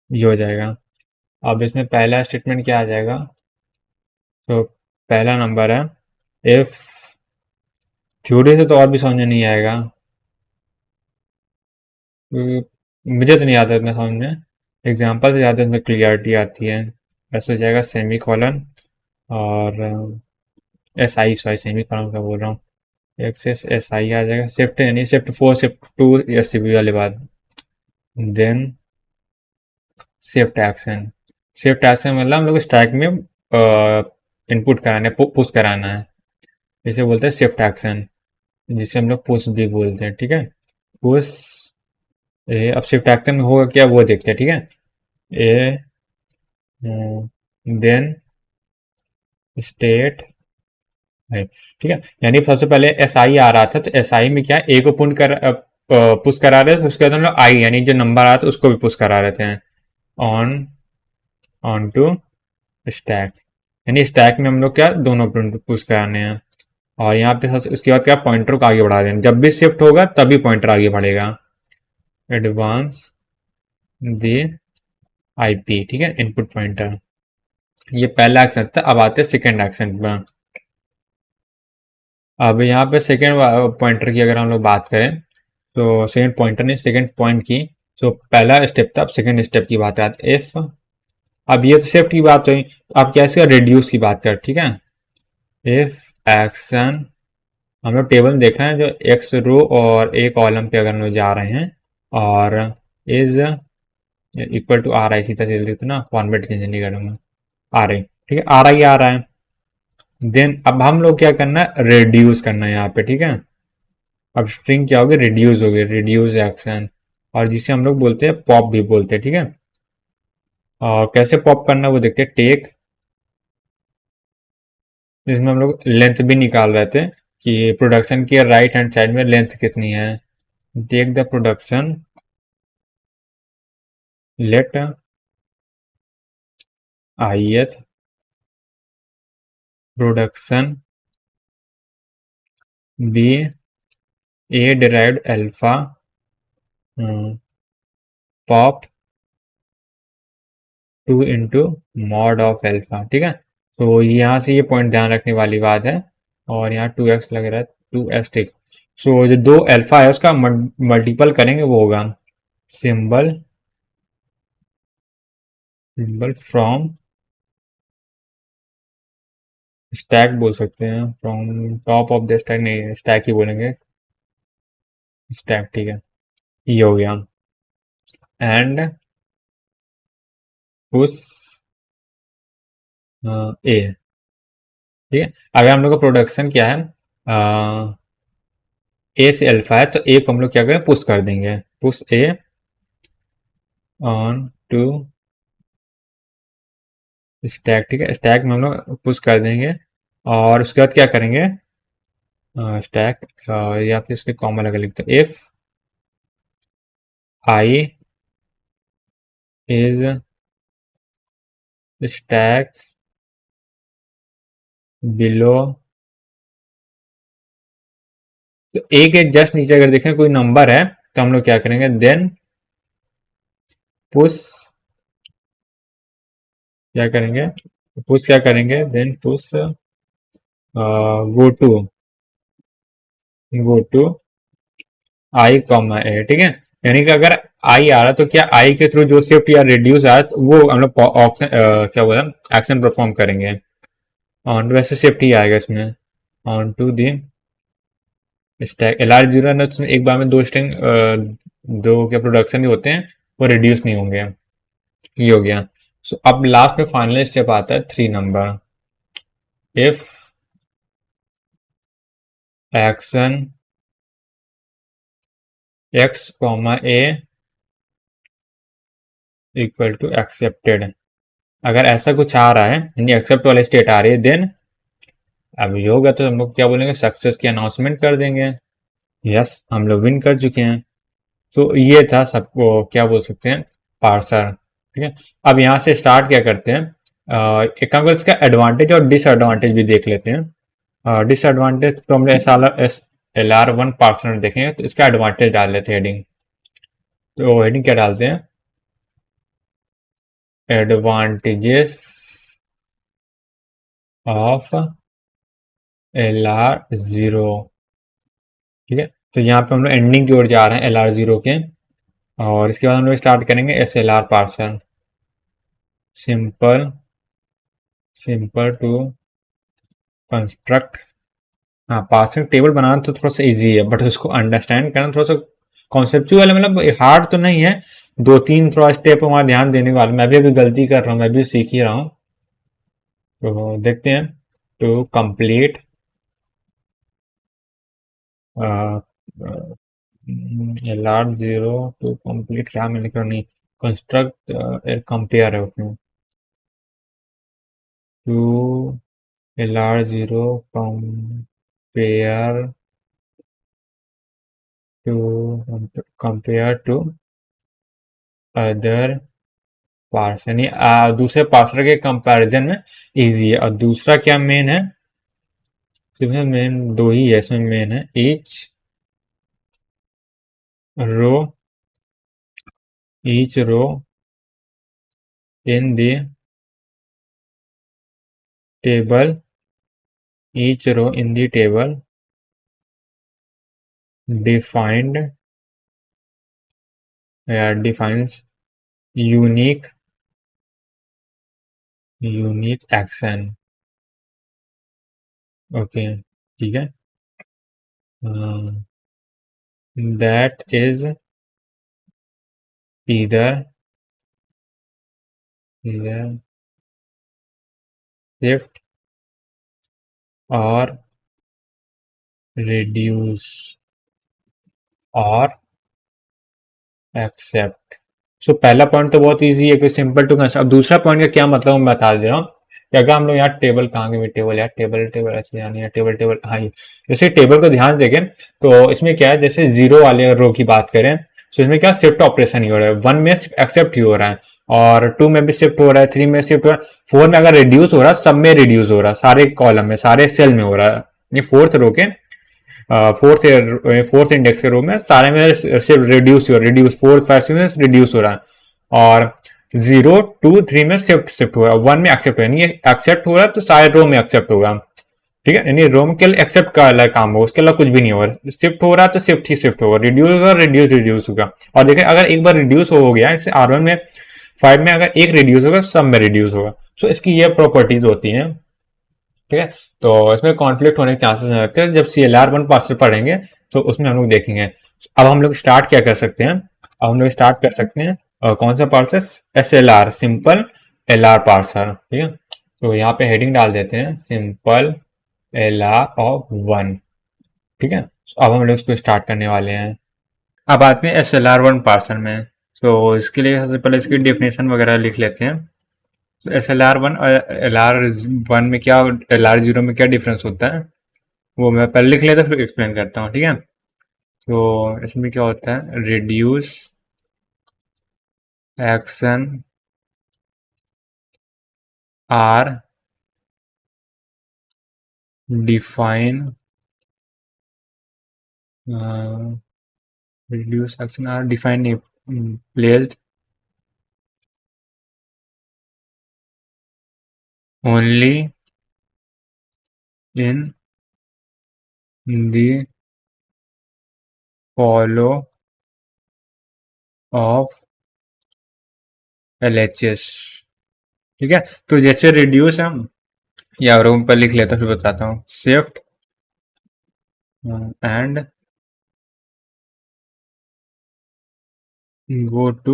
ये हो जाएगा। अब इसमें पहला स्टेटमेंट क्या आ जाएगा, तो पहला नंबर है, इफ थ्योरी से तो और भी समझ में नहीं आएगा क्योंकि मुझे तो नहीं आता इतना समझ में, एग्जाम्पल से ज़्यादा इसमें क्लियरिटी आती है। ऐसे हो जाएगा सेमी कॉलन और S I, sorry semi colon का बोल रहा हूँ, एक्सेस एस आई आ जाएगा, शिफ्ट यानी shift 4 shift 2 S C B वाले बाद, देन शिफ्ट एक्शन मतलब हम लोग स्टैक में इनपुट कराना है, पुश कराना है, इसे बोलते हैं शिफ्ट एक्शन, जिसे हम लोग पुश भी बोलते हैं, ठीक है। पुश ए, अब शिफ्ट एक्शन में होगा क्या वो देखते हैं, ठीक है। ए देन स्टेट है, ठीक है। यानी सबसे पहले एस आई आ रहा था, तो एस आई में क्या ए को पुश करा रहे थे, उसके बाद हम लोग आई यानी जो नंबर आ रहा था उसको भी पुश करा रहे थे ऑन ऑन टू स्टैक, यानी स्टैक में हम लोग क्या दोनों पुश कराने हैं। और यहाँ पे उसके बाद क्या पॉइंटर को आगे बढ़ा देना, जब भी शिफ्ट होगा तभी पॉइंटर आगे बढ़ेगा। एडवांस दी आईपी, ठीक है, इनपुट पॉइंटर। ये पहला एक्शन था। अब आते हैं सेकेंड एक्शन पर। अब यहाँ पे सेकेंड पॉइंटर की अगर हम लोग बात करें, तो सेकेंड पॉइंटर नहीं, सेकेंड पॉइंट की, तो पहला स्टेप था, अब सेकेंड स्टेप की बात आती है। इफ, अब ये तो शिफ्ट की बात हुई, अब कैसे रिड्यूस की बात कर, ठीक है। इफ एक्शन, हम लोग टेबल में देख रहे हैं, जो एक्स रो और एक कॉलम पे अगर हम लोग जा रहे हैं, और is equal to R I, सीधा सीधा लिखते ना, फॉर्मेट चेंज नहीं करूंगा, आर आई, ठीक है, आर आई आ रहा है। देन अब हम लोग क्या करना है, रिड्यूस करना है यहाँ पे, ठीक है। अब स्ट्रिंग क्या होगी, रिड्यूस होगी, रिड्यूस एक्शन, और जिसे हम लोग बोलते हैं पॉप भी बोलते हैं, ठीक है। और कैसे पॉप करना है वो देखते हैं। टेक, जिसमें हम लोग लेंथ भी निकाल रहे थे कि प्रोडक्शन की राइट हैंड साइड में लेंथ कितनी है। Take the production, let ith production B A derived alpha pop 2 into mod of alpha, ठीक है। तो यहाँ से ये पॉइंट ध्यान रखने वाली बात है। और यहाँ 2x लग रहा है, 2x, ठीक। सो जो दो अल्फा है उसका मल्टीपल करेंगे वो होगा सिंबल, सिंबल फ्रॉम स्टैक बोल सकते हैं, from top of the stack नहीं, स्टैक ही बोलेंगे, स्टैक, ठीक है। ये हो गया। एंड पुश ए, ठीक है। अगर हम लोग का प्रोडक्शन क्या है, ए से अल्फा है, तो ए को हम लोग क्या करें, पुश कर देंगे, push A on to stack, ठीक है। स्टैक में हम लोग पुश कर देंगे, और उसके बाद क्या करेंगे, स्टैक, या फिर इसके कॉमा लगा लिखते हैं, if I is stack below, तो ए के जस्ट नीचे अगर देखें कोई नंबर है, तो हम लोग क्या करेंगे, देन पुश, क्या करेंगे, पुश क्या करेंगे, then push go to, go to I comma A, ठीक है। यानी कि अगर आई आ रहा तो क्या आई के थ्रू जो शिफ्ट या रिड्यूस आ रहा तो वो हम लोग ऑप्शन क्या बोला, एक्शन परफॉर्म करेंगे। ऑन टू, वैसे शिफ्ट ही आएगा इसमें, on to the stack L R zero ना, उसमें एक बार में दो स्ट्रिंग, दो क्या प्रोडक्शन भी होते हैं, वो रिड्यूस नहीं होंगे। ये हो गया। सो अब लास्ट में फाइनल स्टेप आता है 3 नंबर। If action X comma A equal to accepted, अगर ऐसा कुछ आ रहा है यानी एक्सेप्ट वाला स्टेट आ रही है, देन अब ये होगा तो हम लोग क्या बोलेंगे, सक्सेस की अनाउंसमेंट कर देंगे, यस हम लोग विन कर चुके हैं। तो ये था सबको क्या बोल सकते हैं, पार्सर, ठीक है। अब यहाँ से स्टार्ट क्या करते हैं, एक काम करते इसका एडवांटेज और डिसएडवांटेज भी देख लेते हैं। डिसएडवांटेज तो हम S L R one parser देखेंगे, तो इसका एडवांटेज डाल लेते हैं हेडिंग। तो हेडिंग क्या डालते हैं, advantages of L R zero, ठीक है। तो यहाँ पे हम लोग एंडिंग की ओर जा रहे हैं एल आर जीरो के, और इसके बाद हम लोग स्टार्ट करेंगे S L R parser, simple, simple to construct हाँ, पार्सिंग टेबल बनाना तो थोड़ा सा इजी है, बट उसको अंडरस्टैंड करना थोड़ा सा कॉन्सेप्चुअल है, मतलब हार्ड तो नहीं है। दो तीन थोड़ा स्टेप वहाँ ध्यान देने वाला, मैं भी अभी गलती कर रहा हूँ, मैं भी सीख ही रहा हूँ। तो देखते हैं। To complete large zero, to complete क्या मैंने करनी, कंस्ट्रक्ट कंपेयर है उसमें। To large zero compare to other parse, यानी दूसरे पार्सर के कंपैरिजन में इजी है। और दूसरा क्या मेन है, सिर्फ मेन दो ही है इसमें, मेन है each row, each row in the table, each row in the table defined defines unique unique action. Okay, ठीक है। दैट इज इधर इधर शिफ्ट और रिड्यूस और एक्सेप्ट। सो पहला पॉइंट तो बहुत इजी है कि सिंपल टू कंस्ट्रक्ट। अब दूसरा पॉइंट का क्या मतलब मैं बता दे रहा हूँ कि अगर हम लोग यहाँ टेबल, कहाँ की टेबल, यार टेबल टेबल ऐसे यानी यार टेबल टेबल, हाँ ये जैसे टेबल को ध्यान देखें तो इसमें क्या है, जैसे जीरो वाले रो की बात करें तो इसमें क्या शिफ्ट ऑपरेशन ही हो रहा है, वन में एक्सेप्ट ही हो रहा है, और टू में भी शिफ्ट हो रहा है, थ्री में शिफ्ट हो रहा है, फोर में अगर रिड्यूस हो रहा है, सब में रिड्यूस हो रहा है, सारे कॉलम में सारे सेल में हो रहा है। ये फोर्थ रो के फोर्थ इंडेक्स के रो में सारे में सिर्फ रिड्यूस हो, रिड्यूस फोर्थ फाइव में रिड्यूस हो रहा है, और जीरो टू थ्री में शिफ्ट शिफ्ट हो रहा है, वन में एक्सेप्ट हो रहा है, एक्सेप्ट हो रहा है तो सारे रो में एक्सेप्ट होगा। ठीक है, यानी रो के लिए एक्सेप्ट का अलग काम होगा, उसके अलावा कुछ भी नहीं होगा। शिफ्ट हो रहा है तो शिफ्ट ही शिफ्ट होगा, रिड्यूस होगा रिड्यूस रिड्यूस होगा। और देखिए अगर एक बार रिड्यूस हो गया, जैसे आर वन में फाइव में अगर एक रिड्यूस होगा सब में रिड्यूस होगा। सो इसकी ये प्रॉपर्टीज होती हैं। ठीक है, तो इसमें कॉन्फ्लिक्ट होने के चांसेस रहते हैं, जब C L R one parser पढ़ेंगे तो उसमें हम लोग देखेंगे। अब हम लोग स्टार्ट क्या कर सकते हैं, अब हम लोग स्टार्ट कर सकते हैं कौन सा parser, S L are, simple L R parser. ठीक है, तो यहाँ पे हेडिंग डाल देते हैं simple L R of one. ठीक है, तो अब हम लोग इसको स्टार्ट करने वाले हैं। अब आते हैं S L R one parser में। तो इसके लिए सबसे पहले इसकी डेफिनेशन वगैरह लिख लेते हैं। तो एस एल आर वन और एल आर वन में क्या, एल आर जीरो में क्या डिफरेंस होता है, वो मैं पहले लिख लेता फिर एक्सप्लेन करता हूँ। ठीक है, तो इसमें क्या होता है, reduce action are define, reduce action are define placed only in the follow of L H S. ठीक है, तो जैसे रिड्यूस हम या रूम पर लिख लेता फिर बताता हूँ, shift and go to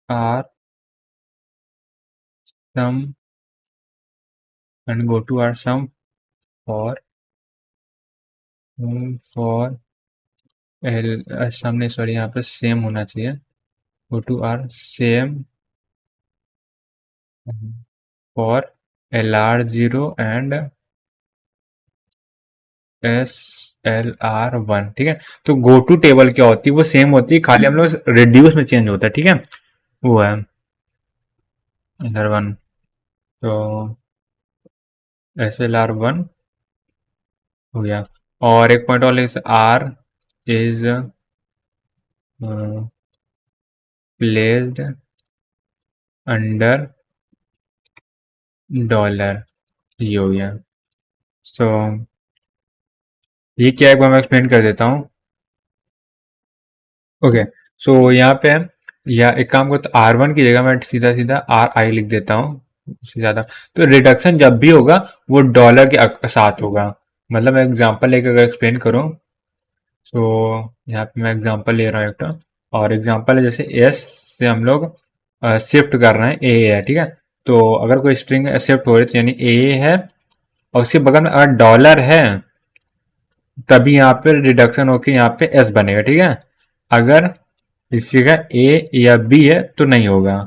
our sum and go to our sum for for सामने सॉरी यहाँ पे सेम होना चाहिए, go to our same for LR zero and S L R one. ठीक है, तो गो टू टेबल क्या होती है, वो सेम होती है, खाली हम लोग रिड्यूस में चेंज होता है। ठीक है, वो है एल आर वन, तो एस एल आर वन हो गया। और एक पॉइंट और लिख, R is placed under dollar, ये हो गया। सो ये क्या है, मैं एक्सप्लेन कर देता हूँ। ओके, सो यहाँ पे या एक काम करता, आर वन की जगह मैं सीधा सीधा आर आई लिख देता हूँ। से ज़्यादा। तो रिडक्शन जब भी होगा वो डॉलर के साथ होगा। मतलब मैं एग्जांपल लेकर अगर एक्सप्लेन करूँ तो यहाँ पे मैं एग्जांपल ले रहा हूँ एक तो, और एग्जांपल है जैसे एस से हम लोग शिफ्ट कर रहे हैं ए है, ठीक है। तो अगर कोई स्ट्रिंग शिफ्ट हो रही है तो यानी ए है, और उसके बगल में अगर डॉलर है तभी यहाँ पे रिडक्शन होकर यहाँ पे एस बनेगा, ठीक है। अगर इसी का ए या बी है तो नहीं होगा,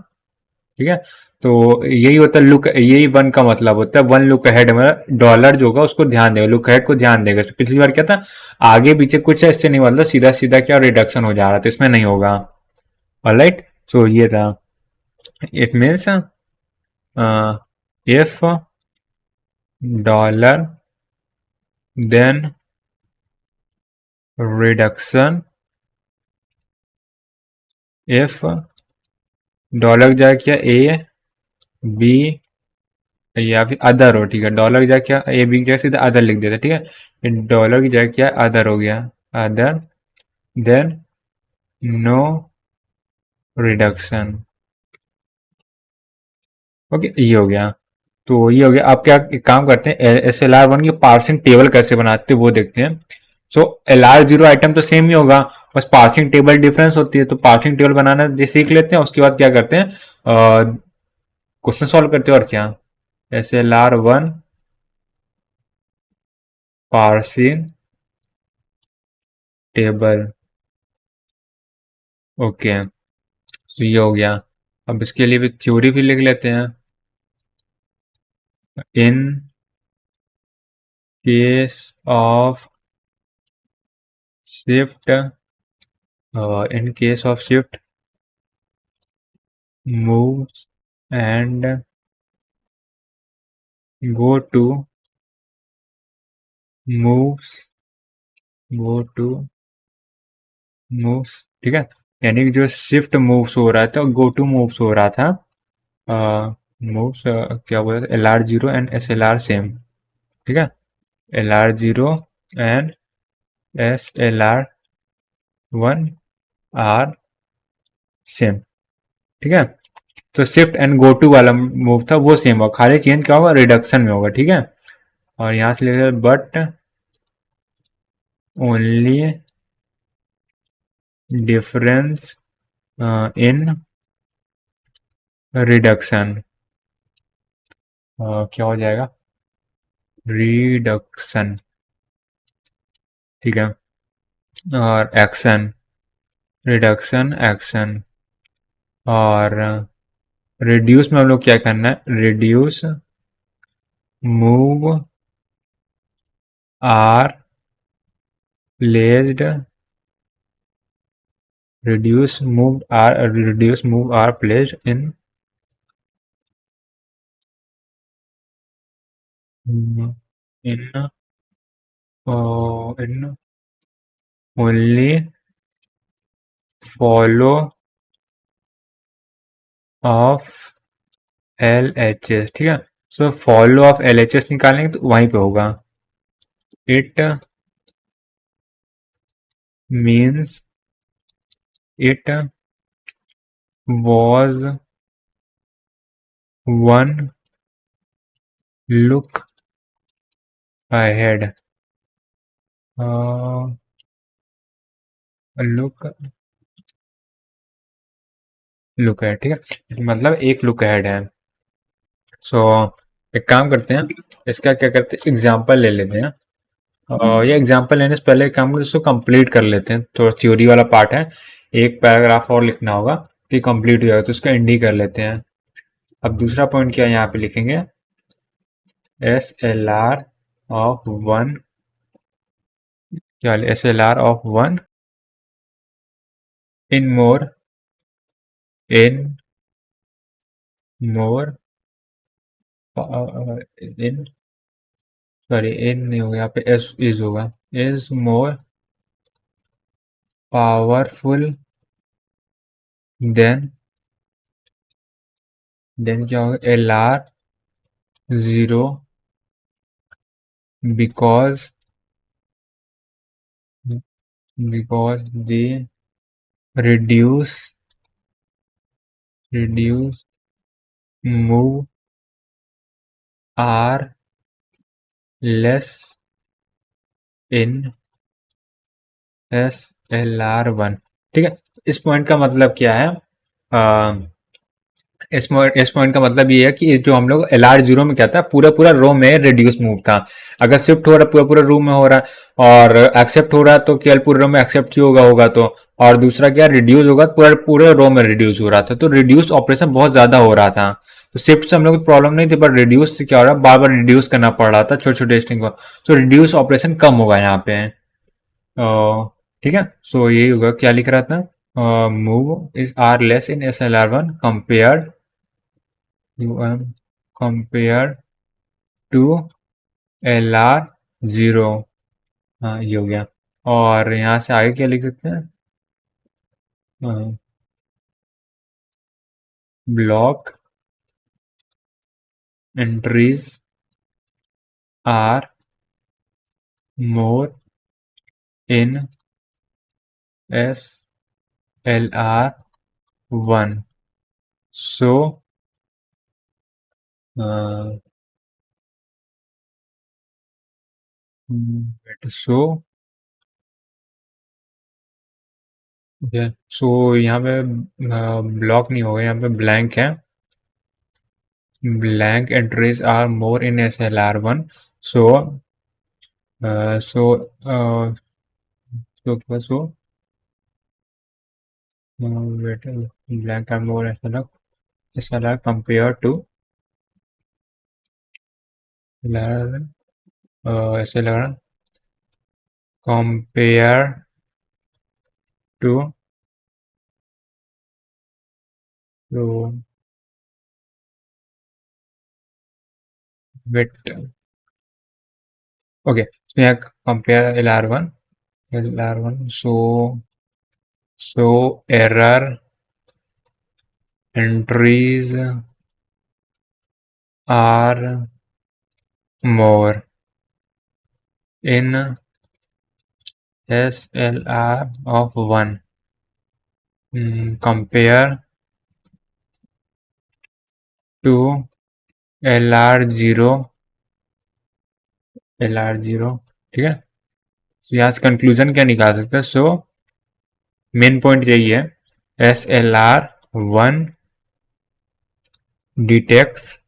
ठीक है। तो यही होता है लुक, यही वन का मतलब होता है, वन लुक अहेड, मतलब डॉलर जो होगा उसको ध्यान देगा, लुक अहेड को ध्यान देगा। तो पिछली बार क्या था, आगे पीछे कुछ है इससे नहीं, मतलब सीधा सीधा क्या रिडक्शन हो जा रहा था, इसमें नहीं होगा। ऑलराइट, सो ये था, it means if dollar then reduction, if dollar जाए क्या ए बी या फिर अदर हो, ठीक है। डॉलर की जगह क्या ए बी की जगह सीधा अदर लिख देते, ठीक है। डॉलर की जगह क्या अदर हो गया, other, then no reduction. Okay, ये हो गया। तो ये हो गया। आप क्या एक काम करते हैं, एस एल आर वन की पार्सिंग टेबल कैसे बनाते हैं वो देखते हैं। So L R zero item तो सेम ही होगा, बस पार्सिंग टेबल डिफरेंस होती है। तो पार्सिंग टेबल बनाना सीख लेते हैं, उसके बाद क्या करते हैं, क्वेश्चन सॉल्व करते हैं, और क्या। S L R one parsing table, okay. तो ये हो गया। अब इसके लिए भी थ्योरी भी लिख लेते हैं। In case of shift, in case of shift moves and go to moves, go to moves, ठीक है। यानी कि जो शिफ्ट मूव्स हो रहा था, गो टू मूव्स हो रहा था, मूव्स क्या बोला था, L R zero and S L R same, ठीक है। L R zero and S L R one are same, ठीक है। तो शिफ्ट एंड गो टू वाला मूव था वो सेम होगा, खाली चेंज क्या होगा, रिडक्शन में होगा, ठीक है। और यहां से लिखे but only difference in reduction, क्या हो जाएगा, रिडक्शन, ठीक है। और एक्शन, रिडक्शन एक्शन, और रिड्यूस में हम लोग क्या करना है, reduce move are placed, reduce move are placed in in in only follow of L H S, ठीक है। So follow of L H S निकालेंगे तो वहीं पे होगा, it means it was one look ahead, look look ahead, ठीक है, मतलब एक लुक अहेड है। सो एक काम करते हैं, इसका क्या करते हैं, एग्जाम्पल ले लेते हैं। और ये एग्जाम्पल लेने से पहले एक काम करते हैं, इसको कंप्लीट कर लेते हैं। थोड़ा थ्योरी वाला पार्ट है, एक पैराग्राफ और लिखना होगा तो ये कंप्लीट हो जाएगा, तो इसको एंड ही कर लेते हैं। अब दूसरा पॉइंट क्या है, यहाँ पे लिखेंगे S L R of one, क्या S L R of one in more, in more, in, sorry in नहीं होगा, यहाँ पे एस इज होगा, is more powerful than, then क्या होगा, L R zero, because, because they reduce, reduce move are less in SLR1। ठीक है, इस पॉइंट का मतलब क्या है? इस पॉइंट का मतलब ये है कि जो हम लोग LR0 में क्या था, पूरा पूरा रो में रेड्यूस मूव था। अगर शिफ्ट हो रहा है पूरा पूरा रो में हो रहा है, और एक्सेप्ट हो रहा है तो केवल पूरे रो में एक्सेप्ट ही होगा तो। और दूसरा क्या, रिड्यूस होगा पूरा पूरे रो में रिड्यूस हो रहा था, तो रिड्यूस ऑपरेशन बहुत ज्यादा हो रहा था। तो शिफ्ट से हम लोग को प्रॉब्लम नहीं थी, पर रिड्यूस से क्या हो रहा है, बार बार रिड्यूस करना पड़ रहा था छोटे छोटे स्ट्रिंग को। तो रिड्यूस ऑपरेशन कम होगा यहाँ पे। ठीक है, सो यही होगा। क्या लिख रहा था? Move is R less in SLR1 compare compare to LR0। हाँ, ये हो गया। और यहाँ से आगे क्या लिख सकते हैं? Block entries are more in SLR1, so so so यहाँ पे ब्लॉक नहीं होगा, यहाँ पे ब्लैंक है। Blank entries are more in SLR1, so uh, so uh, so wait, blank are more SLR compared to SLR compare to to with okay, so यहाँ compare LR1 so error entries are more in SLR of 1 compare to LR0 LR0। ठीक है, तो यहाँ से conclusion क्या निकाल सकते हैं? सो मेन पॉइंट यही है, SLR1 डिटेक्ट्स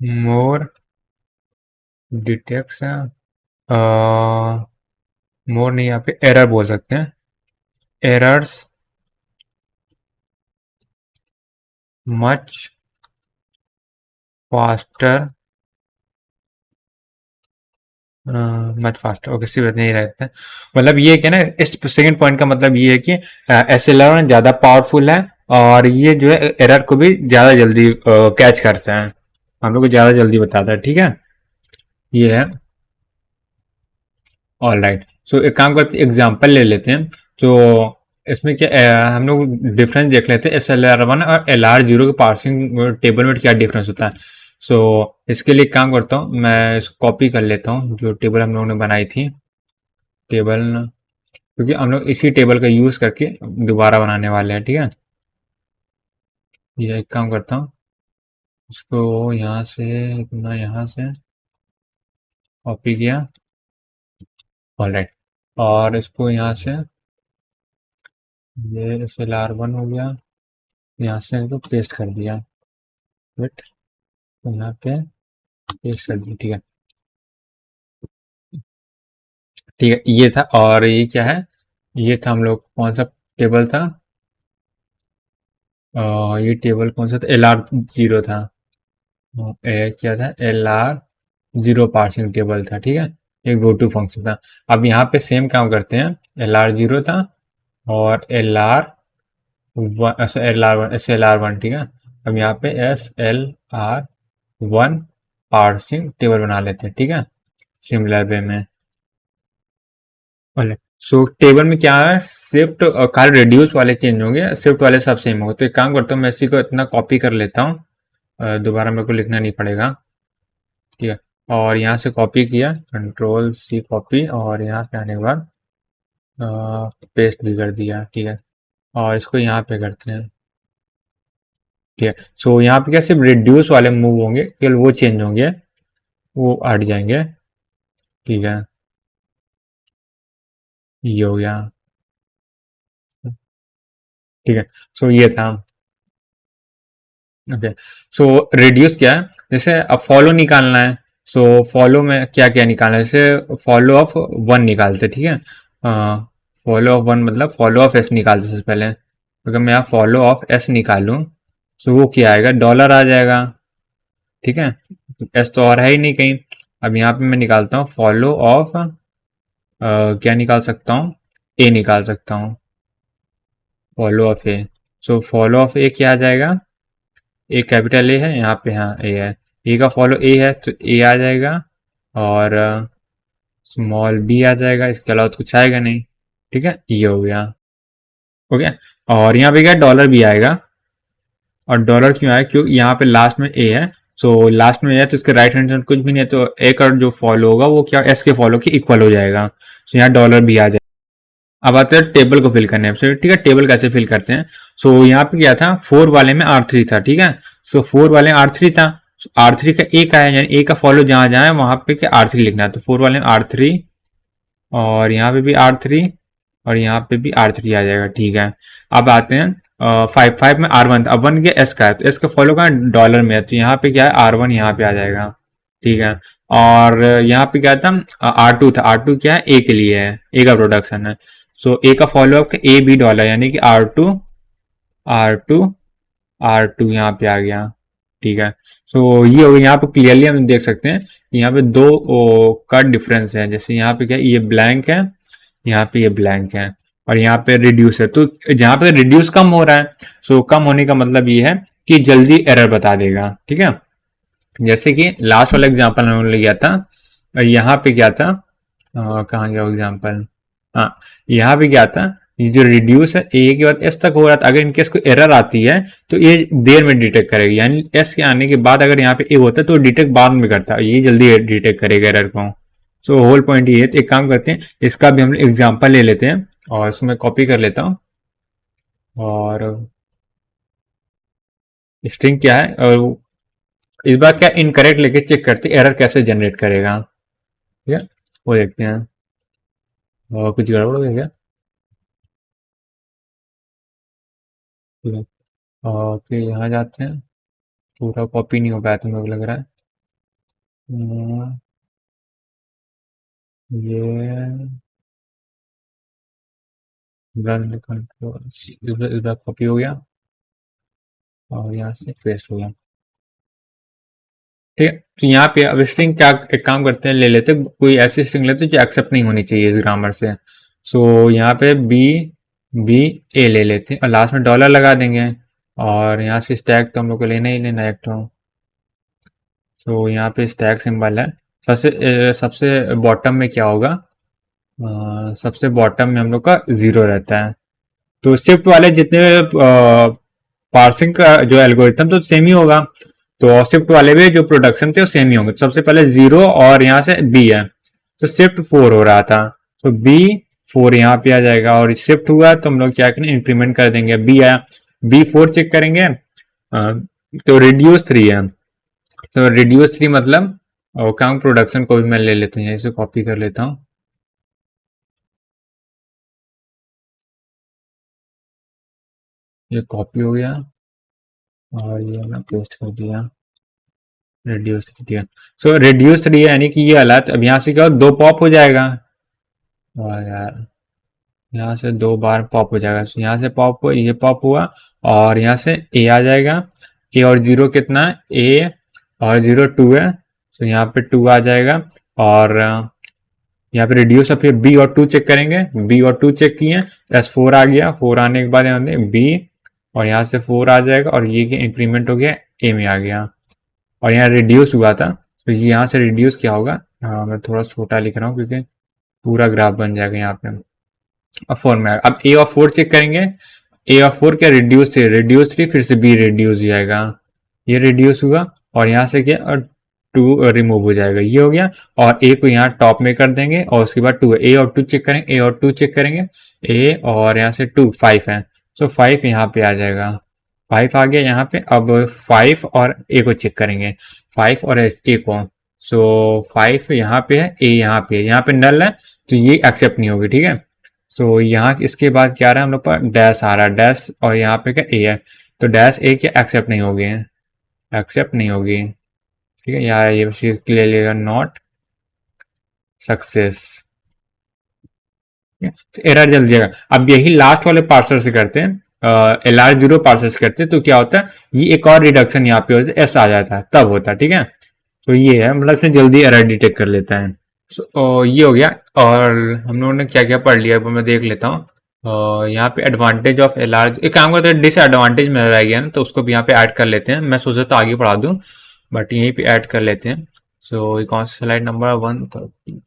मोर डिटेक्ट्स मोर नहीं, यहाँ पे एरर बोल सकते हैं, errors much faster much faster. Okay, सिर्फ नहीं रहते हैं। मतलब ये क्या ना, इस सेकंड पॉइंट का मतलब ये है कि SLR1 ज़्यादा पावरफुल है, और ये जो है एरर को भी ज़्यादा जल्दी कैच करता है, हम लोग को ज़्यादा जल्दी बताता है। ठीक है, ये है। ऑल राइट, सो एक काम करते, एग्जाम्पल ले लेते हैं। तो इसमें क्या हम लोग डिफरेंस देख लेते हैं SLR1 और LR0 के पार्सिंग टेबल में क्या डिफरेंस होता है। सो इसके लिए काम करता हूँ, मैं इसको कॉपी कर लेता हूँ जो टेबल हम लोगों ने बनाई थी, टेबल, क्योंकि हम लोग इसी टेबल का यूज करके दोबारा बनाने वाले हैं। ठीक है, ये एक काम करता हूँ, इसको यहाँ से इतना यहाँ से कॉपी किया। ऑल राइट, और इसको यहाँ से ये SLR1 हो गया, यहाँ से इनको पेस्ट कर दिया। वेट, यहाँ पे पेस्ट कर दिया। ठीक है, ठीक है, ये था। और ये क्या है, ये था हम लोग कौन सा टेबल था, ये टेबल कौन सा था, LR0 था। क्या था, LR0 पार्सिंग टेबल था। ठीक है, एक गो टू फंक्शन था। अब यहाँ पे सेम काम करते हैं, LR0 था और SLR1। ठीक है, अब यहाँ पे SLR1 पार्सिंग टेबल बना लेते हैं। ठीक है, सिमिलर वे में। सो टेबल में क्या है, शिफ्ट और खाली रिड्यूस वाले चेंज होंगे, शिफ्ट वाले सब सेम होंगे। तो एक काम करता हूँ, मैं इसी को इतना कॉपी कर लेता हूँ, दोबारा मेरे को लिखना नहीं पड़ेगा। ठीक है, और यहाँ से कॉपी किया, Ctrl+C कॉपी, और यहाँ पे आने के बाद पेस्ट भी कर दिया। ठीक है, और इसको यहाँ पे करते हैं। ठीक है। सो यहाँ पे क्या सिर्फ रिड्यूस वाले मूव होंगे, केवल वो चेंज होंगे, वो हट जाएंगे। ठीक है, ये हो गया। ठीक है, सो ये था। ओके, सो रिड्यूस क्या है, जैसे अब फॉलो निकालना है। सो फॉलो में क्या क्या निकालना है, जैसे फॉलो ऑफ वन निकालते, ठीक है। फॉलो ऑफ वन मतलब फॉलो ऑफ एस निकालते सबसे पहले। अगर मैं यहाँ फॉलो ऑफ एस निकालूं, तो वो क्या आएगा, डॉलर आ जाएगा। ठीक है, एस तो और है ही नहीं कहीं। अब यहाँ पे मैं निकालता हूँ फॉलो ऑफ, क्या निकाल सकता हूँ, ए निकाल सकता हूँ, follow of A. So follow of A क्या आ जाएगा, ए कैपिटल ए है यहाँ पे, हाँ ए है, ए का फॉलो ए है तो ए आ जाएगा, और स्मॉल बी आ जाएगा, इसके अलावा तो कुछ आएगा नहीं। ठीक है, ये हो गया। हो गया, और यहाँ पे क्या डॉलर भी आएगा, और डॉलर क्यों आएगा, क्योंकि यहाँ पे लास्ट में ए है। सो लास्ट में ए है तो इसके राइट हैंड साइड कुछ भी नहीं है, तो ए का जो फॉलो होगा वो क्या एस के फॉलो के इक्वल हो जाएगा। सो यहाँ डॉलर भी आ जाएगा। अब आते हैं टेबल को फिल करने से। ठीक है, टेबल कैसे फिल करते हैं। सो यहाँ पे क्या था, 4 वाले में R3 था। ठीक है, सो 4 वाले में R3 था, R3 का ए का है, यानी ए का फॉलो जहां जहां है वहां पे R3 लिखना है, तो 4 वाले में R3, और यहाँ पे भी R3, और यहाँ पे भी R3 आ जाएगा। ठीक है, अब आते हैं 5 में R1 था, अब 1 के एस का है, तो एस का फॉलो का डॉलर में है, तो यहाँ पे क्या है R1 यहाँ पे आ जाएगा। ठीक है, और यहाँ पे क्या था, R2 था, R2 क्या है, ए के लिए है, ए का प्रोडक्शन है। सो ए का फॉलोअप ए बी डॉलर, यानी कि R2 R2 यहाँ पे आ गया। ठीक है, सो ये हो गया। यहाँ पे क्लियरली हम देख सकते हैं यहाँ पे दो का डिफरेंस है, जैसे यहाँ पे क्या ये ब्लैंक है, यहाँ पे ये ब्लैंक है, और यहाँ पे रिड्यूस है। तो जहाँ पे रिड्यूस कम हो रहा है, सो कम होने का मतलब ये है कि जल्दी एरर बता देगा। ठीक है, जैसे कि लास्ट वाला एग्जांपल हमने लिया था, यहाँ पे क्या था, कहाँ गया एग्जांपल, हाँ यहाँ पे क्या था, ये जो रिड्यूस है ए के बाद एस तक हो रहा था, अगर इनकेस कोई एरर आती है तो ये देर में डिटेक्ट करेगी, यानी एस के आने के बाद अगर यहाँ पे ए होता है तो डिटेक्ट बाद में करता है, ये जल्दी डिटेक्ट करेगा एरर को। सो होल पॉइंट ये है। तो एक काम करते हैं, इसका भी हम एग्जाम्पल ले लेते हैं, और इसमें कॉपी कर लेता हूँ, और स्ट्रिंग क्या है, और इस बार क्या इनकरेक्ट लेके चेक करते हैं एरर कैसे जनरेट करेगा। ठीक है, वो देखते हैं, और कुछ गड़बड़ हो गया क्या। ठीक है, और फिर यहाँ जाते हैं, पूरा कॉपी नहीं हो पाया तो मेरे को लग रहा है। ये रन कंट्रोल इस बार कॉपी हो गया, और यहाँ से पेस्ट हो गया। ठीक है, तो यहाँ पे अब स्ट्रिंग क्या, एक काम करते हैं, ले लेते हैं कोई ऐसी स्ट्रिंग लेते हैं जो एक्सेप्ट नहीं होनी चाहिए इस ग्रामर से। सो यहाँ पे बी बी ए ले लेते हैं, और लास्ट में डॉलर लगा देंगे, और यहाँ से स्टैक तो हम लोग को लेना ही लेना है एक तो। सो यहाँ पे स्टैक सिंबल है, सबसे सबसे बॉटम में क्या होगा, सबसे बॉटम में हम लोग का 0 रहता है। तो शिफ्ट वाले जितने पार्सिंग का जो एल्गोरिथम तो सेम ही होगा, तो शिफ्ट वाले भी जो प्रोडक्शन थे वो सेम ही होंगे। तो सबसे पहले 0 और यहाँ से बी है, तो शिफ्ट 4 हो रहा था, तो बी 4 यहाँ पे आ जाएगा, और शिफ्ट हुआ तो हम लोग क्या करें, इंक्रीमेंट कर देंगे, बी आया, बी 4 चेक करेंगे, तो रिड्यूस 3 है, तो रिड्यूस 3 मतलब काम प्रोडक्शन को भी मैं ले लेता हूँ, यहीं से कॉपी कर लेता हूँ। ये कॉपी हो गया, और ये मैं पेस्ट कर दिया, रिड्यूस 3 है। सो रिड्यूस 3 है, यानी कि ये हालत, अब यहाँ से क्या हो, 2 पॉप हो जाएगा, और यार यहाँ से 2 बार पॉप हो जाएगा। so यहाँ से पॉप हुआ, ये पॉप हुआ, और यहाँ से ए आ जाएगा, ए और 0 कितना है, ए और 0 2 है, तो यहाँ पे 2 आ जाएगा, और यहाँ पे रिड्यूस, फिर बी और 2 चेक करेंगे, बी और 2 चेक किए, एस 4 आ गया, 4 आने के बाद यहाँ बी, और यहाँ से 4 आ जाएगा, और ये इंक्रीमेंट हो गया, ए में आ गया, और यहाँ रिड्यूस हुआ था, तो यहाँ से रिड्यूस क्या होगा, मैं थोड़ा छोटा लिख रहा हूँ क्योंकि पूरा ग्राफ बन जाएगा यहाँ पे। अब 4 में अब ए और 4 चेक करेंगे, ए और 4 क्या रिड्यूस थे, रिड्यूस 3, फिर से बी रिड्यूस हो जाएगा, ये रिड्यूस हुआ, और यहाँ से क्या, और 2 रिमूव हो जाएगा, ये हो गया, और ए को यहाँ टॉप में कर देंगे, और उसके बाद 2 ए और 2 चेक करेंगे, ए और 2 चेक करेंगे, ए और यहाँ से 2 5 है, सो 5 यहाँ पे आ जाएगा, 5 आ गया यहाँ पे। अब 5 और ए को चेक करेंगे, 5 और ए को। सो 5 यहाँ पे है, ए यहाँ पे है, यहाँ पे नल है तो ये एक्सेप्ट नहीं होगी, ठीक है। सो यहाँ इसके बाद क्या आ रहा है हम लोग पर, डैश आ रहा है, डैश, और यहाँ पे क्या ए है, तो डैश ए क्या एक्सेप्ट नहीं होगी, एक्सेप्ट नहीं होगी, ठीक है। यहाँ ये ले लेगा नॉट सक्सेस, तो एरर जल जाएगा। अब यही लास्ट वाले पार्सर से करते हैं, LR0 पार्सर से करते हैं, तो क्या होता है, ये एक और रिडक्शन यहाँ पे होता है, एस आ जाता है तब होता है, ठीक है। तो ये है, मतलब इसमें जल्दी एरर डिटेक्ट कर लेता है। ये हो गया। और हम लोगों ने क्या क्या पढ़ लिया, अब मैं देख लेता हूँ। यहाँ पे एडवांटेज ऑफ LR, एक काम करते हैं, डिसएडवांटेज में रह गया ना, तो उसको भी यहाँ पे ऐड कर लेते हैं। मैं सोचा था आगे पढ़ा दूँ, बट यहीं पे ऐड कर लेते हैं। सो कौन सा स्लाइड नंबर 130,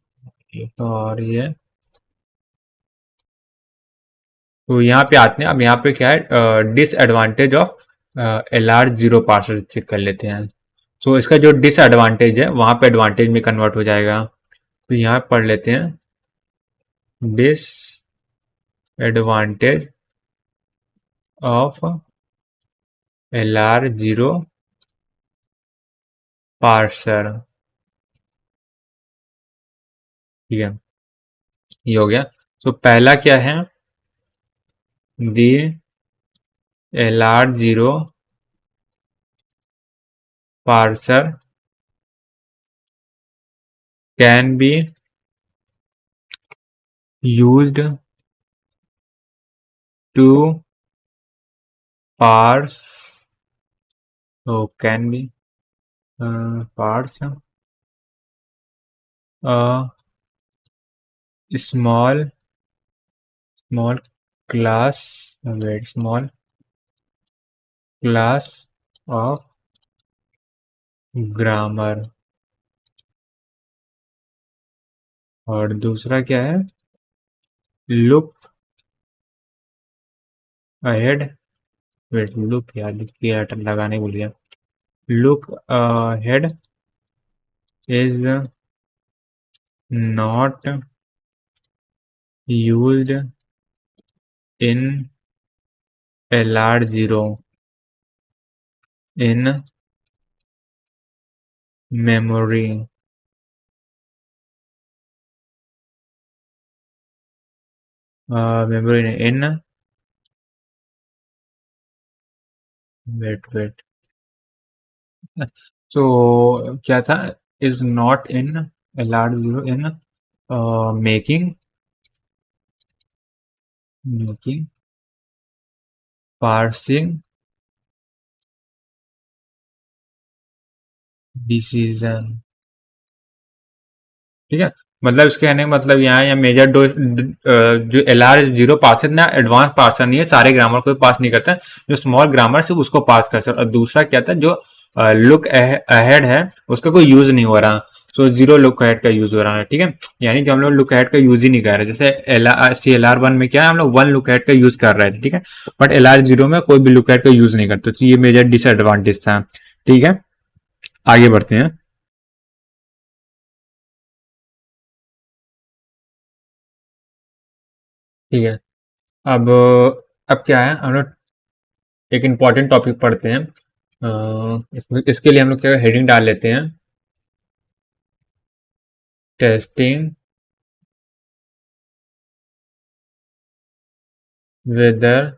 और ये, तो यहाँ पे आते हैं। अब यहाँ पे क्या है, disadvantage of LR0 parser check कर लेते हैं। सो इसका जो डिसएडवांटेज है वहाँ पे एडवांटेज में कन्वर्ट हो जाएगा। तो यहाँ पढ़ लेते हैं, डिसएडवांटेज ऑफ LR0 पार्सर, ठीक है, ये हो गया। तो पहला क्या है, the LR0 parser can be used to parse, can be parse small small class, wait, small class of grammar. और दूसरा क्या है, लुक अहेड, वेट, लुक, यार लिखिए लगाने भूल गया, look ahead is not used in LR0 in memory, memory नहीं, इन, वेट वेट, तो क्या था, is not in LR0 in making making parsing decision, ठीक है। मतलब इसके कहने का मतलब यहाँ या मेजर डो जो LR0 पार्सर ना एडवांस पार्सर नहीं है, सारे ग्रामर को पास नहीं करता, जो स्मॉल ग्रामर से उसको पास कर सकता। और दूसरा क्या था, जो लुक अहेड है उसका कोई यूज नहीं हो रहा, सो जीरो लुक अहेड का यूज हो रहा है, ठीक है। यानी कि हम लोग लुक अहेड का यूज ही नहीं कर रहे, जैसे LR1 में क्या है, हम लोग वन लुक अहेड का यूज कर रहे थे, ठीक है, बट LR0 में कोई भी लुक अहेड का यूज नहीं करते, तो ये मेजर डिसएडवांटेज था, ठीक है। आगे बढ़ते हैं, ठीक है। अब अब क्या है, हम लोग एक इम्पॉर्टेंट टॉपिक पढ़ते हैं। इसके लिए हम लोग क्या हेडिंग डाल लेते हैं, testing weather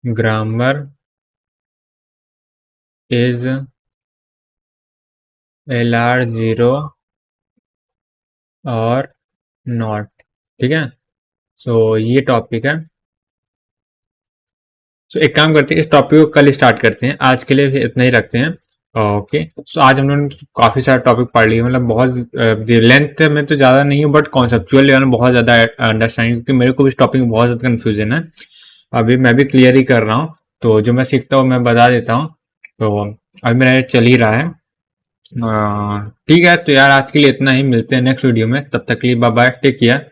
grammar is LR0 और नॉट, ठीक है। सो ये टॉपिक है। सो एक काम करते हैं, इस टॉपिक को कल स्टार्ट करते हैं, आज के लिए इतना ही रखते हैं। ओके, सो आज हम लोगों ने काफ़ी सारे टॉपिक पढ़ लिए, मतलब बहुत लेंथ में तो ज़्यादा नहीं है, बट कॉन्सेप्चुअल लेवल में बहुत ज़्यादा अंडरस्टैंडिंग, क्योंकि मेरे को भी इस टॉपिक में बहुत ज़्यादा कन्फ्यूजन है। अभी मैं भी क्लियर ही कर रहा हूँ, तो जो मैं सीखता हूँ मैं बता देता हूँ। तो अभी मेरा ये चल ही रहा है। ठीक है, तो यार आज के लिए इतना ही, मिलते हैं नेक्स्ट वीडियो में, तब तक के लिए बाय बाय, टेक केयर।